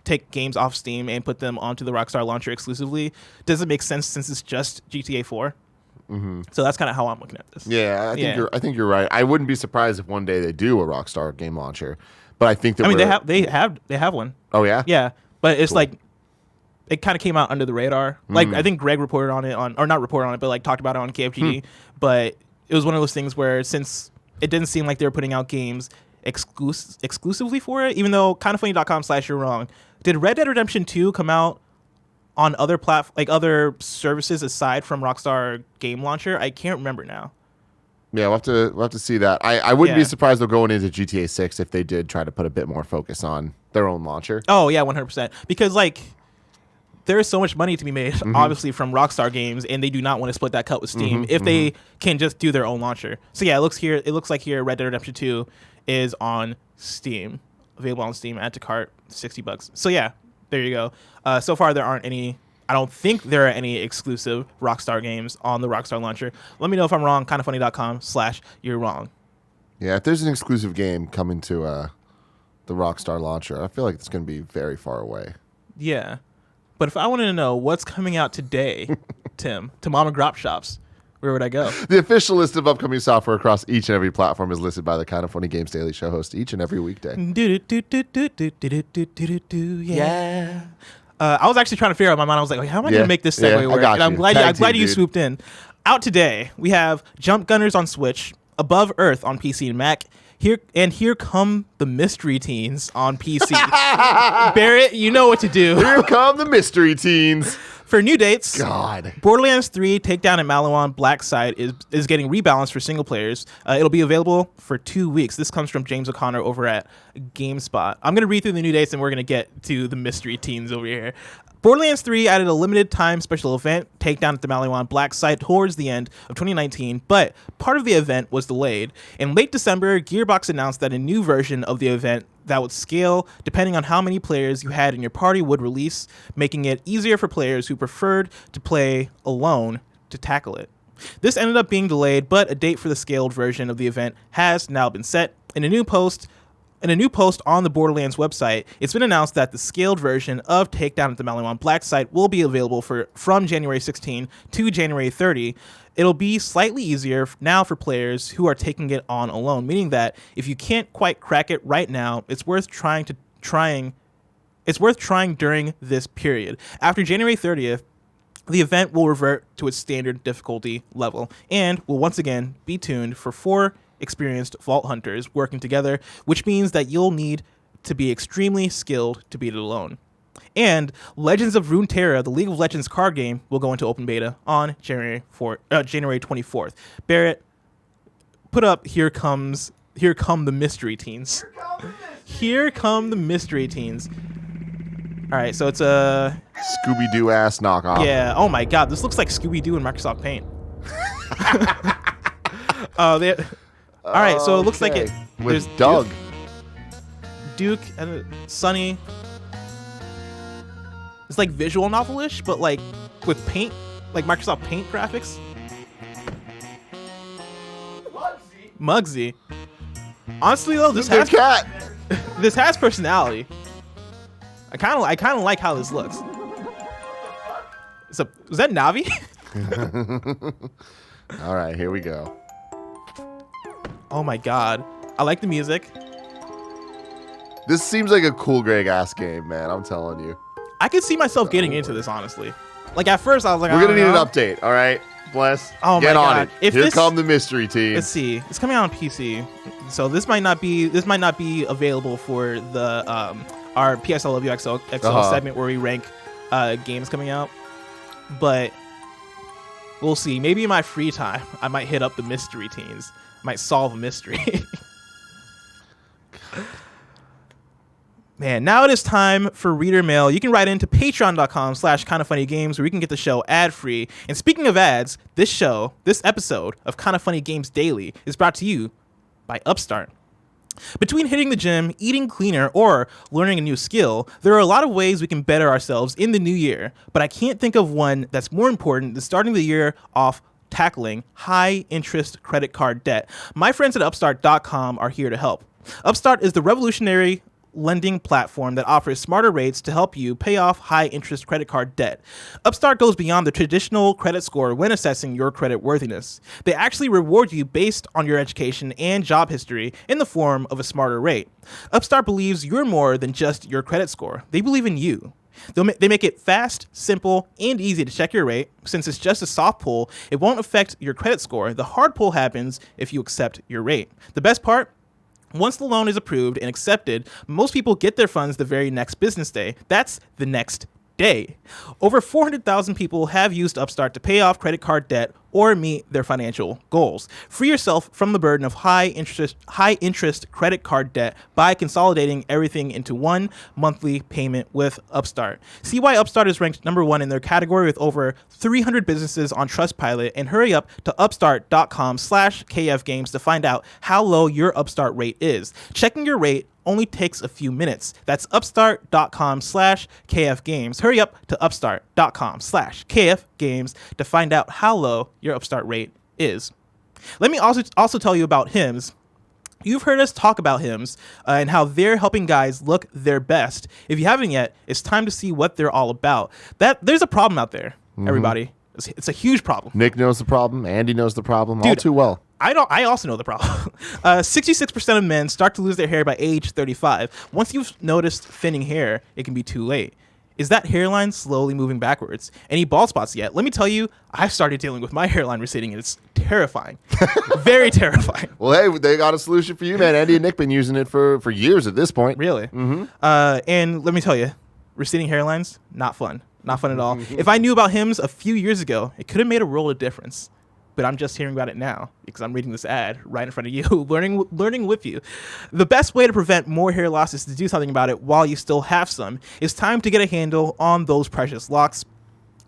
take games off Steam and put them onto the Rockstar launcher exclusively doesn't make sense since it's just GTA 4. Mm-hmm. So that's kind of how I'm looking at this. Yeah, I think you're right. I wouldn't be surprised if one day they do a Rockstar game launcher, but I think that they have one. Oh yeah, yeah, but it's cool. Like it kind of came out under the radar. Like I think Greg reported on it or not reported on it, but like talked about it on KFGD. But it was one of those things where since it didn't seem like they were putting out games exclusively for it, even though kindoffunny.com/you're wrong. Did Red Dead Redemption 2 come out on other other services aside from Rockstar Game Launcher? I can't remember now. Yeah, we'll have to see that. I wouldn't be surprised though going into GTA 6 if they did try to put a bit more focus on their own launcher. Oh yeah, 100%. Because like there is so much money to be made, obviously, from Rockstar Games, and they do not want to split that cut with Steam if they can just do their own launcher. So yeah, it looks like here Red Dead Redemption 2 is on Steam, available on Steam, add to cart, $60. So yeah, there you go. So far there aren't any. I don't think there are any exclusive Rockstar games on the Rockstar launcher. Let me know if I'm wrong. kindoffunny.com/you're wrong. Yeah, if there's an exclusive game coming to the Rockstar launcher, I feel like it's going to be very far away. Yeah. But if I wanted to know what's coming out today, Tim, to mom and grop shops, where would I go? The official list of upcoming software across each and every platform is listed by the Kind of Funny Games Daily Show host each and every weekday. Yeah. I was actually trying to figure out in my mind. I was like, how am I going to make this segue work? And I'm glad you swooped in. Out today, we have Jump Gunners on Switch, Above Earth on PC and Mac. Here come the Mystery Teens on PC. Barrett, you know what to do. Here come the Mystery Teens. For new dates, God. Borderlands 3 Takedown at Malawan Black Site is getting rebalanced for single players. It'll be available for 2 weeks. This comes from James O'Connor over at GameSpot. I'm going to read through the new dates, and we're going to get to the Mystery Teens over here. Borderlands 3 added a limited time special event, Takedown at the Malawan Black Site, towards the end of 2019, but part of the event was delayed. In late December, Gearbox announced that a new version of the event that would scale depending on how many players you had in your party would release, making it easier for players who preferred to play alone to tackle it. This ended up being delayed, but a date for the scaled version of the event has now been set. In a new post on the Borderlands website, it's been announced that the scaled version of Takedown at the Malawan Black Site will be available from January 16 to January 30. It'll be slightly easier now for players who are taking it on alone, meaning that if you can't quite crack it right now, it's worth trying during this period. After January 30th, the event will revert to its standard difficulty level and will once again be tuned for 4 experienced Vault Hunters working together, which means that you'll need to be extremely skilled to beat it alone. And Legends of Runeterra, the League of Legends card game, will go into open beta on January 24th. Barrett, put up Here Come the Mystery Teens. Here come the Mystery Teens. All right, so it's a Scooby-Doo ass knockoff. Yeah. Oh my God, this looks like Scooby-Doo in Microsoft Paint. All right, so it looks like it. With Doug, Duke, and Sunny. It's like visual novelish, but like with paint, like Microsoft Paint graphics. Muggsy. Honestly though, this has personality. I kind of like how this looks. Was that Navi? All right, here we go. Oh my God, I like the music. This seems like a cool Greg ass game, man. I'm telling you. I could see myself getting into this, honestly. Like at first, I was like, we're gonna need an update. All right, Bless. Oh Get my on God. it. Here come the mystery team. Let's see. It's coming out on PC, so this might not be available for the our PSL Love You XL segment where we rank games coming out. But we'll see. Maybe in my free time, I might hit up the mystery teams. Might solve a mystery. Man, now it is time for reader mail. You can write into patreon.com/kindoffunnygames where you can get the show ad-free. And speaking of ads, this episode of Kinda Funny Games Daily is brought to you by Upstart. Between hitting the gym, eating cleaner, or learning a new skill, there are a lot of ways we can better ourselves in the new year. But I can't think of one that's more important than starting the year off tackling high-interest credit card debt. My friends at Upstart.com are here to help. Upstart is the revolutionary lending platform that offers smarter rates to help you pay off high-interest credit card debt. Upstart goes beyond the traditional credit score when assessing your credit worthiness. They actually reward you based on your education and job history in the form of a smarter rate. Upstart believes you're more than just your credit score. They believe in you. They make it fast, simple, and easy to check your rate. Since it's just a soft pull, it won't affect your credit score. The hard pull happens if you accept your rate. The best part? Once the loan is approved and accepted, most people get their funds the very next business day. That's the next day. Over 400,000 people have used Upstart to pay off credit card debt or meet their financial goals. Free yourself from the burden of high interest credit card debt by consolidating everything into one monthly payment with Upstart. See why Upstart is ranked #1 in their category with over 300 businesses on Trustpilot, and hurry up to upstart.com/kfgames to find out how low your Upstart rate is. Checking your rate only takes a few minutes. That's upstart.com/kfgames. Hurry up to upstart.com/kfgames to find out how low your Upstart rate is. Let me also tell you about Hims. You've heard us talk about Hims and how they're helping guys look their best. If you haven't yet, it's time to see what they're all about. There's a problem out there, everybody. It's a huge problem. Nick knows the problem. Andy knows the problem. Dude, all too well. I also know the problem. 66% of men start to lose their hair by age 35. Once you've noticed thinning hair, it can be too late. Is that hairline slowly moving backwards? Any bald spots yet? Let me tell you, I've started dealing with my hairline receding, and it's terrifying. Very terrifying. Well, hey, they got a solution for you, man. Andy and Nick been using it for years at this point. Really? Mm-hmm. And let me tell you, receding hairlines, not fun. Not fun at all. If I knew about Hims a few years ago, it could have made a world of difference. But I'm just hearing about it now because I'm reading this ad right in front of you, learning with you. The best way to prevent more hair loss is to do something about it while you still have some. It's time to get a handle on those precious locks.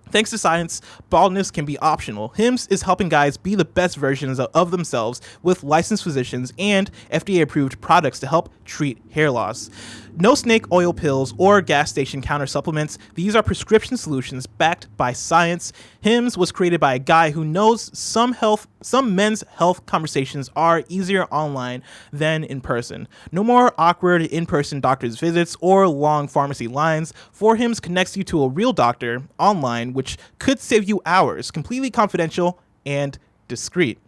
Thanks to science, baldness can be optional. Hims is helping guys be the best versions of themselves with licensed physicians and FDA-approved products to help treat hair loss. No snake oil pills or gas station counter supplements. These are prescription solutions backed by science. Hims was created by a guy who knows some men's health conversations are easier online than in person. No more awkward in-person doctor's visits or long pharmacy lines. For Hims connects you to a real doctor online, which could save you hours, completely confidential and discreet.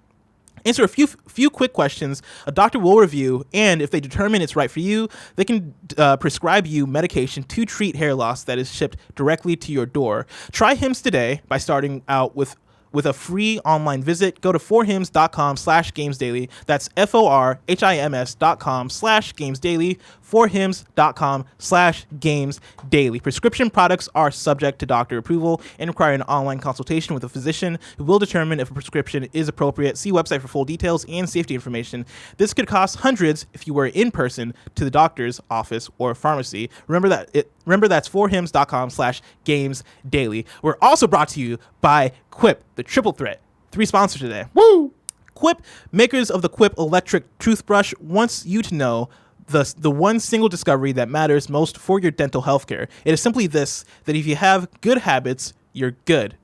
Answer a few quick questions. A doctor will review, and if they determine it's right for you, they can prescribe you medication to treat hair loss that is shipped directly to your door. Try Hims today by starting out with a free online visit. Go to forhims.com/gamesdaily. That's forhims.com/gamesdaily. forhims.com/gamesdaily. Prescription products are subject to doctor approval and require an online consultation with a physician who will determine if a prescription is appropriate. See website for full details and safety information. This could cost hundreds if you were in person to the doctor's office or pharmacy. Remember that Remember, that's forhims.com/gamesdaily. We're also brought to you by Quip, the triple threat. 3 sponsors today. Woo! Quip, makers of the Quip electric toothbrush, wants you to know the one single discovery that matters most for your dental health care. It is simply this, that if you have good habits, you're good.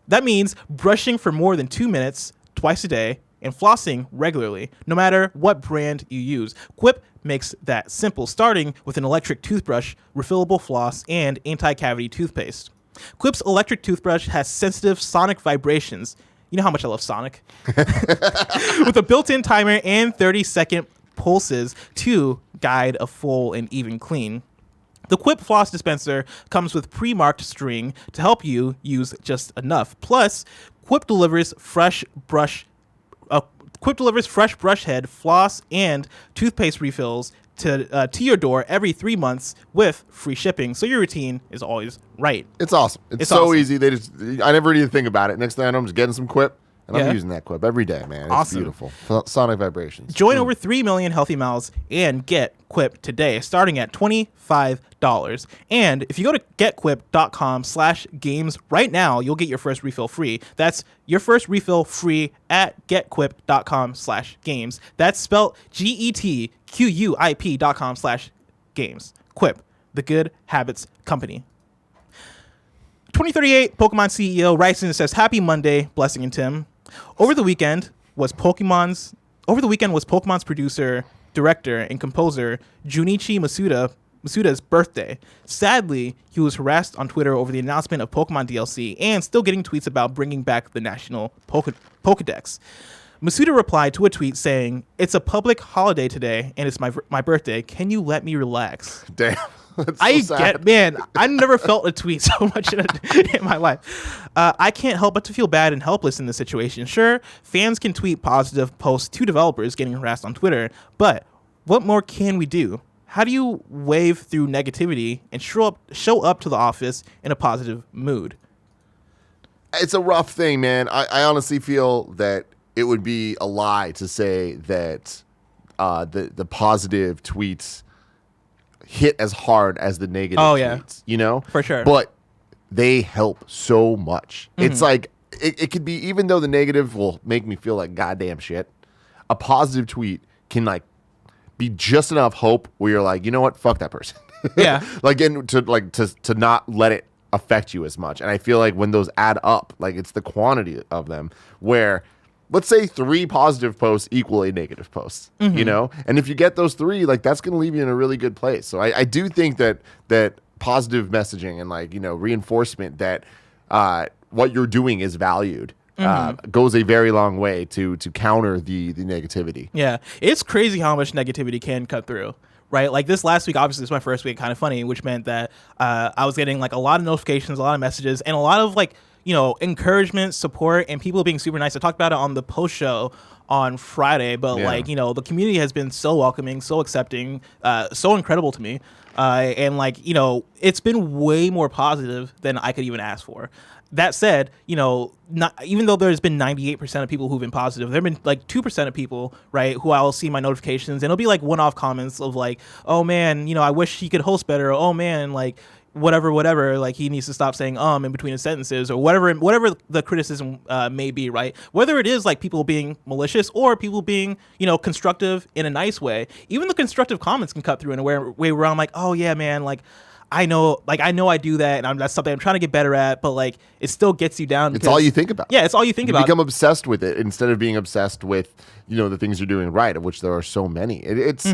That means brushing for more than 2 minutes twice a day and flossing regularly, no matter what brand you use. Quip makes that simple, starting with an electric toothbrush, refillable floss, and anti-cavity toothpaste. Quip's electric toothbrush has sensitive sonic vibrations. You know how much I love Sonic. With a built-in timer and 30-second pulses to guide a full and even clean. The Quip floss dispenser comes with pre-marked string to help you use just enough. Plus, Quip delivers fresh brush head, floss, and toothpaste refills to your door every 3 months with free shipping, so your routine is always right. It's awesome. It's so awesome. Easy. I never even think about it. Next thing I know, I'm just getting some Quip, and I'm using that Quip every day, man. It's awesome. Beautiful. Sonic vibrations. Join over 3 million healthy mouths and get Quip today, starting at $25. And if you go to getquip.com/games right now, you'll get your first refill free. That's your first refill free at getquip.com/games. That's spelled GETQUIP.com/games. Quip, the good habits company. 2038 Pokemon CEO Ryzen says, "Happy Monday, Blessing and Tim. Over the weekend was Pokemon's producer, director, and composer Junichi Masuda's birthday. Sadly, he was harassed on Twitter over the announcement of Pokemon DLC and still getting tweets about bringing back the national Pokedex. Masuda replied to a tweet saying, "It's a public holiday today, and it's my birthday. Can you let me relax?" Damn. That's so sad. I never felt a tweet so much in my life. I can't help but to feel bad and helpless in this situation. Sure, fans can tweet positive posts to developers getting harassed on Twitter, but what more can we do? How do you wave through negativity and show up to the office in a positive mood? It's a rough thing, man. I honestly feel that it would be a lie to say that the positive tweets hit as hard as the negative tweets, you know? For sure. But they help so much. Mm-hmm. It's like, it could be, even though the negative will make me feel like goddamn shit, a positive tweet can like be just enough hope where you're like, you know what? Fuck that person. Yeah. to not let it affect you as much. And I feel like when those add up, like it's the quantity of them where, let's say 3 positive posts equal a negative post, you know? And if you get those 3, like that's going to leave you in a really good place. So I do think that positive messaging and like, you know, reinforcement that what you're doing is valued goes a very long way to counter the negativity. Yeah. It's crazy how much negativity can cut through. Right, like this last week, obviously, it's my first week, kind of funny, which meant that I was getting like a lot of notifications, a lot of messages, and a lot of like, you know, encouragement, support, and people being super nice. I talked about it on the post show on Friday, but like, you know, the community has been so welcoming, so accepting, so incredible to me, and like, you know, it's been way more positive than I could even ask for. That said, you know, even though there's been 98% of people who've been positive, there have been like 2% of people, right, who I'll see my notifications and it'll be like one-off comments of like, oh man, you know, I wish he could host better. Oh man, like whatever, like he needs to stop saying in between his sentences or whatever the criticism may be, right? Whether it is like people being malicious or people being, you know, constructive in a nice way, even the constructive comments can cut through in a way where I'm like, oh yeah, man, like I know I do that, and that's something I'm trying to get better at, but like it still gets you down. It's all you think about. Yeah, it's all you think about. You become obsessed with it instead of being obsessed with, you know, the things you're doing right, of which there are so many. It's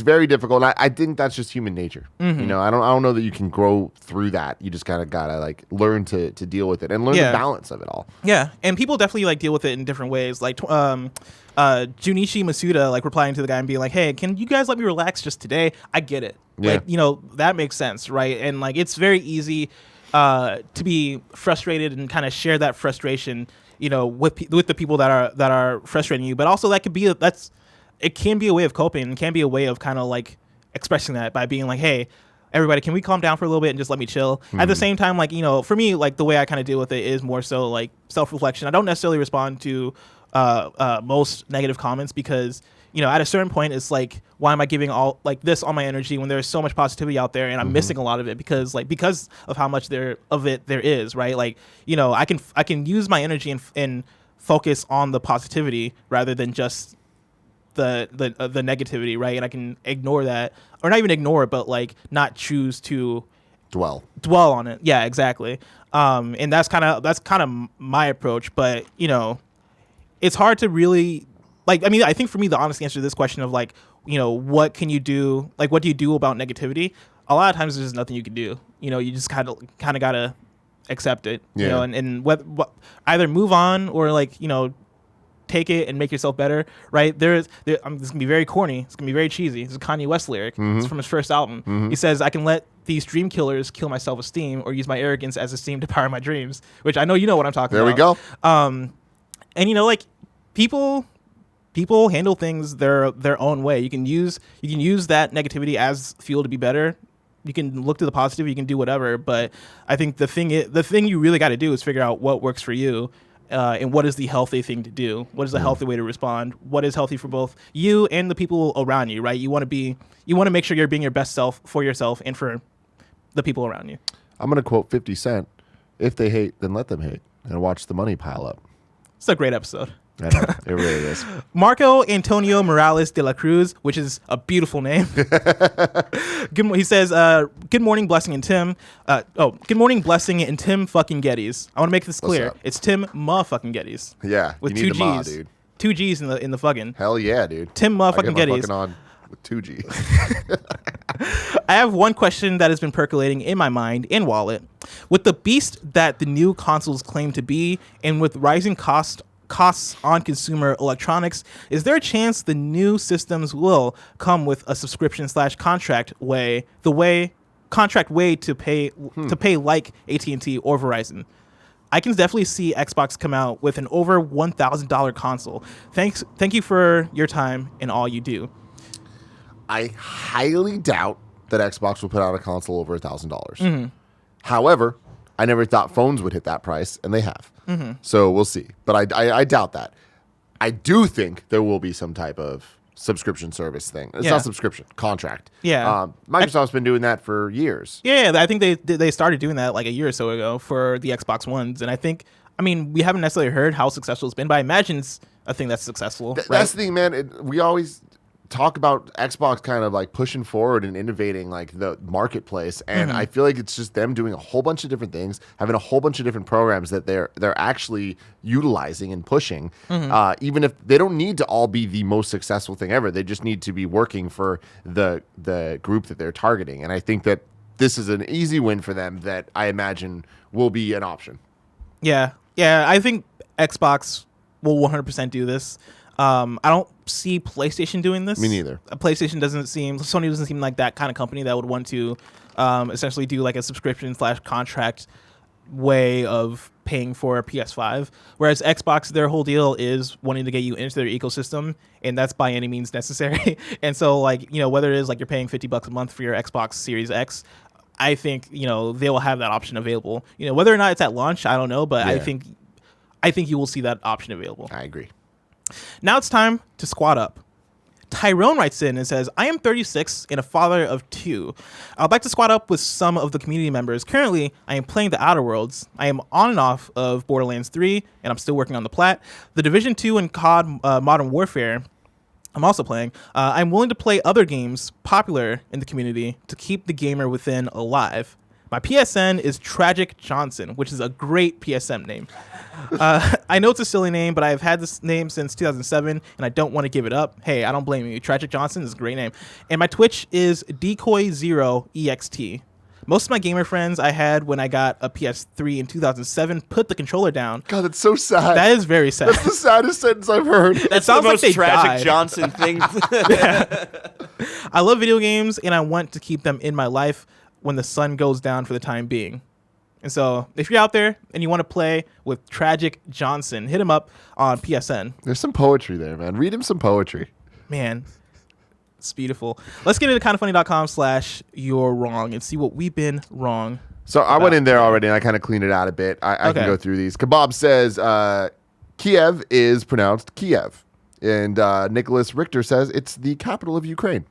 very difficult. I think that's just human nature. You know, I don't know that you can grow through that. You just kind of gotta like learn to deal with it and learn the balance of it all. Yeah, and people definitely like deal with it in different ways. Like Junichi Masuda like replying to the guy and being like, "Hey, can you guys let me relax just today?" I get it. Yeah. Like, you know, that makes sense, right? And like it's very easy to be frustrated and kind of share that frustration, you know, with the people that are frustrating you. But also that could be it can be a way of coping and can be a way of kind of like expressing that by being like, "Hey, everybody, can we calm down for a little bit and just let me chill?" At the same time, like, you know, for me, like the way I kind of deal with it is more so like self-reflection. I don't necessarily respond to most negative comments because, at a certain point, it's like, why am I giving all my energy when there's so much positivity out there and I'm missing a lot of it because of how much there is, right? Like, I can use my energy and focus on the positivity rather than just the negativity, right? And I can ignore that, or not even ignore it, but like not choose to dwell on it. Yeah, exactly. And that's kind of my approach, but it's hard to really I think for me the honest answer to this question of like, what can you do? Like, what do you do about negativity? A lot of times there's nothing you can do. You just kind of gotta accept it. Yeah. And either move on or like take it and make yourself better, right? This is gonna be very corny. It's gonna be very cheesy. It's a Kanye West lyric. It's from his first album. He says, "I can let these dream killers kill my self-esteem or use my arrogance as esteem to power my dreams," which I know you know what I'm talking about. There we go. And like people handle things their own way. You can use that negativity as fuel to be better. You can look to the positive. You can do whatever. But I think the thing you really got to do is figure out what works for you, and what is the healthy thing to do. What is the healthy way to respond? What is healthy for both you and the people around you, right? You want to make sure you're being your best self for yourself and for the people around you. I'm going to quote 50 Cent. If they hate, then let them hate, and watch the money pile up. It's a great episode. I know, it really is. Marco Antonio Morales de la Cruz, which is a beautiful name. He says, "Good morning, Blessing and Tim." Good morning, Blessing and Tim fucking Gettys. I want to make this clear. It's Tim fucking Gettys. Yeah, with you need 2 the G's, dude. 2 G's in the fucking. Hell yeah, dude. Tim fucking Gettys. Fucking on with 2 G's. I have one question that has been percolating in my mind and wallet. With the beast that the new consoles claim to be, and with rising costs on consumer electronics, is there a chance the new systems will come with a subscription/contract way to pay like AT&T or Verizon? I can definitely see Xbox come out with an over $1,000 console. Thank you for your time and all you do. I highly doubt that Xbox will put out a console over $1,000. However, I never thought phones would hit that price, and they have. So we'll see. But I doubt that. I do think there will be some type of subscription service thing. It's not subscription, contract. Yeah. Microsoft's been doing that for years. Yeah, I think they started doing that like a year or so ago for the Xbox Ones. And we haven't necessarily heard how successful it's been, but I imagine it's a thing that's successful. Right? That's the thing, man. We always talk about Xbox kind of like pushing forward and innovating like the marketplace, and I feel like it's just them doing a whole bunch of different things, having a whole bunch of different programs that they're actually utilizing and pushing, even if they don't need to all be the most successful thing ever. They just need to be working for the group that they're targeting, and I think that this is an easy win for them that I imagine will be an option. Yeah, I think Xbox will 100% do this. I don't see PlayStation doing this. Me neither. Sony doesn't seem like that kind of company that would want to essentially do like a subscription/contract way of paying for a PS5. Whereas Xbox, their whole deal is wanting to get you into their ecosystem, and that's by any means necessary. And so whether it is like you're paying $50 a month for your Xbox Series X, I think, they will have that option available. Whether or not it's at launch, I don't know, but yeah. I think you will see that option available. I agree. Now it's time to squad up. Tyrone writes in and says, I am 36 and a father of 2. I would like to squad up with some of the community members. Currently, I am playing the Outer Worlds. I am on and off of Borderlands 3, and I'm still working on the Plat. The Division 2 and COD Modern Warfare, I'm also playing. I'm willing to play other games popular in the community to keep the gamer within alive. My PSN is TragicJohnson, which is a great PSN name. I know it's a silly name, but I've had this name since 2007, and I don't want to give it up. Hey, I don't blame you. TragicJohnson is a great name. And my Twitch is Decoy0EXT. Most of my gamer friends I had when I got a PS3 in 2007 put the controller down. God, that's so sad. That is very sad. That's the saddest sentence I've heard. That sounds like the most TragicJohnson thing. I love video games, and I want to keep them in my life when the sun goes down for the time being. And so if you're out there and you want to play with TragicJohnson, hit him up on PSN. There's some poetry there, man. Read him some poetry. Man, it's beautiful. Let's get into kindoffunny.com/you're wrong and see what we've been wrong. So I went in there already and I kind of cleaned it out a bit. I can go through these. Kebab says Kiev is pronounced Kiev. And Nicholas Richter says it's the capital of Ukraine.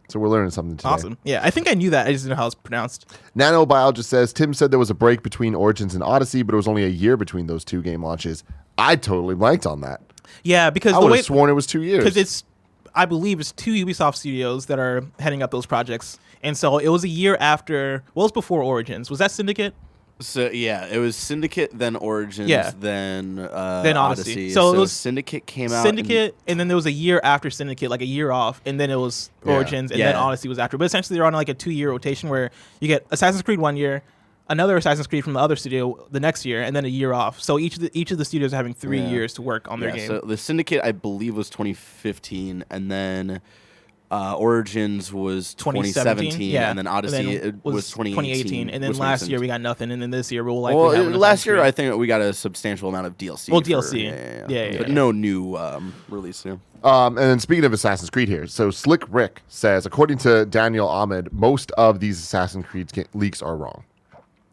So we're learning something today. Awesome. Yeah, I think I knew that. I just didn't know how it's pronounced. Nano Biologist says, Tim said there was a break between Origins and Odyssey, but it was only a year between those two game launches. I totally blanked on that. Yeah, because I would have sworn it was 2 years. Because I believe it's two Ubisoft studios that are heading up those projects. And so it was a year after, well, it was before Origins. Was that Syndicate? So yeah, it was Syndicate, then Origins, then Odyssey. So it was Syndicate came out. And then there was a year after Syndicate, like a year off, and then it was Origins, and then Odyssey was after. But essentially, they're on like a 2-year rotation where you get Assassin's Creed 1 year, another Assassin's Creed from the other studio the next year, and then a year off. So each of the studios are having 3 years to work on their game. So the Syndicate, I believe, was 2015, and then Origins was 2017, and then Odyssey was 2018. And then last year we got nothing, and then this year we'll likely have last year I think we got a substantial amount of DLC. Well, DLC, but no new release. Yeah. And then speaking of Assassin's Creed here, so Slick Rick says, according to Daniel Ahmed, most of these Assassin's Creed leaks are wrong.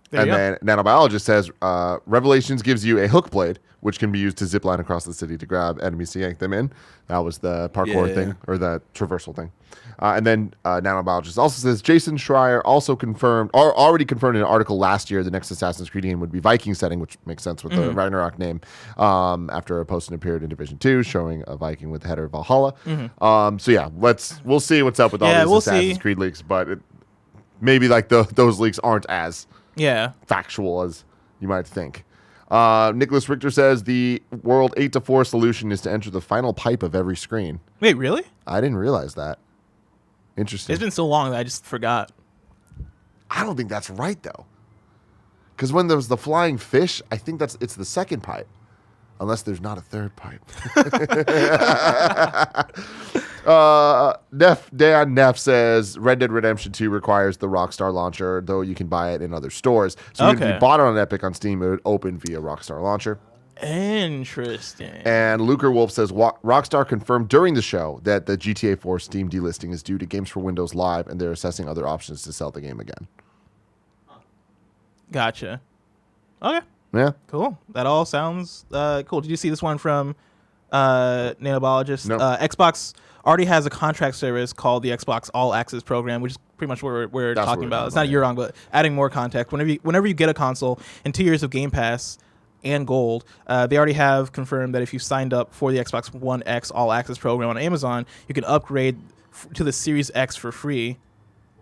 Then Nanobiologist says, Revelations gives you a hook blade, which can be used to zip line across the city to grab enemies to yank them in. That was the parkour thing, or the traversal thing. And then Nanobiologist also says, Jason Schreier already confirmed in an article last year the next Assassin's Creed game would be Viking setting, which makes sense with the Ragnarok name, after a post-in appeared in Division 2, showing a Viking with the header of Valhalla. So yeah, we'll see what's up with all these Assassin's Creed leaks, but maybe like those leaks aren't as factual as you might think. Nicholas Richter says the World 8-4 solution is to enter the final pipe of every screen. Wait, really? I didn't realize that. Interesting. It's been so long that I just forgot. I don't think that's right, though. Because when there's the flying fish, I think it's the second pipe. Unless there's not a third pipe. Neff says Red Dead Redemption 2 requires the Rockstar launcher, though you can buy it in other stores. So if you bought it on Epic on Steam, it would open via Rockstar launcher. Interesting. And Luker Wolf says Rockstar confirmed during the show that the GTA 4 Steam delisting is due to Games for Windows Live, and they're assessing other options to sell the game again. Gotcha. Okay. Yeah. Cool. That all sounds cool. Did you see this one from Nanobiologist? No. Xbox already has a contract service called the Xbox All Access Program, which is pretty much what we're talking about. It's not a year long, but adding more context. Whenever you get a console and 2 years of Game Pass and Gold, they already have confirmed that if you signed up for the Xbox One X All Access Program on Amazon, you can upgrade to the Series X for free.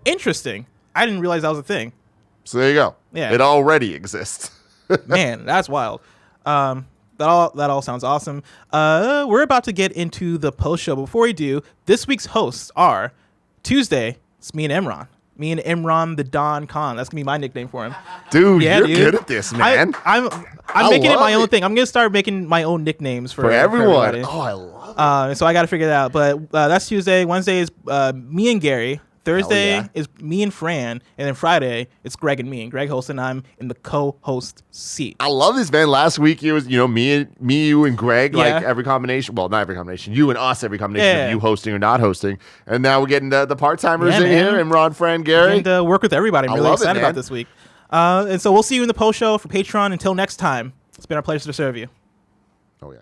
Interesting. I didn't realize that was a thing. So there you go. Yeah. It already exists. Man, that's wild. That all sounds awesome. We're about to get into the post show. Before we do, this week's hosts are Tuesday. It's me and Imran. Me and Imran the Don Khan. That's gonna be my nickname for him. Dude, you're good at this, man. I'm making it my own thing. I'm gonna start making my own nicknames for everyone. Oh, I love it. So I got to figure that out. But that's Tuesday. Wednesday is me and Gary. Thursday is me and Fran, and then Friday it's Greg and me. And Greg hosts, and I'm in the co-host seat. I love this, man. Last week it was me, you, and Greg, like every combination. Well, not every combination. You and us, every combination of you hosting or not hosting. And now we're getting the part-timers in here, and Ron, Fran, Gary. And work with everybody. I'm really excited about this week. And so we'll see you in the post show for Patreon. Until next time, it's been our pleasure to serve you. Oh, yeah.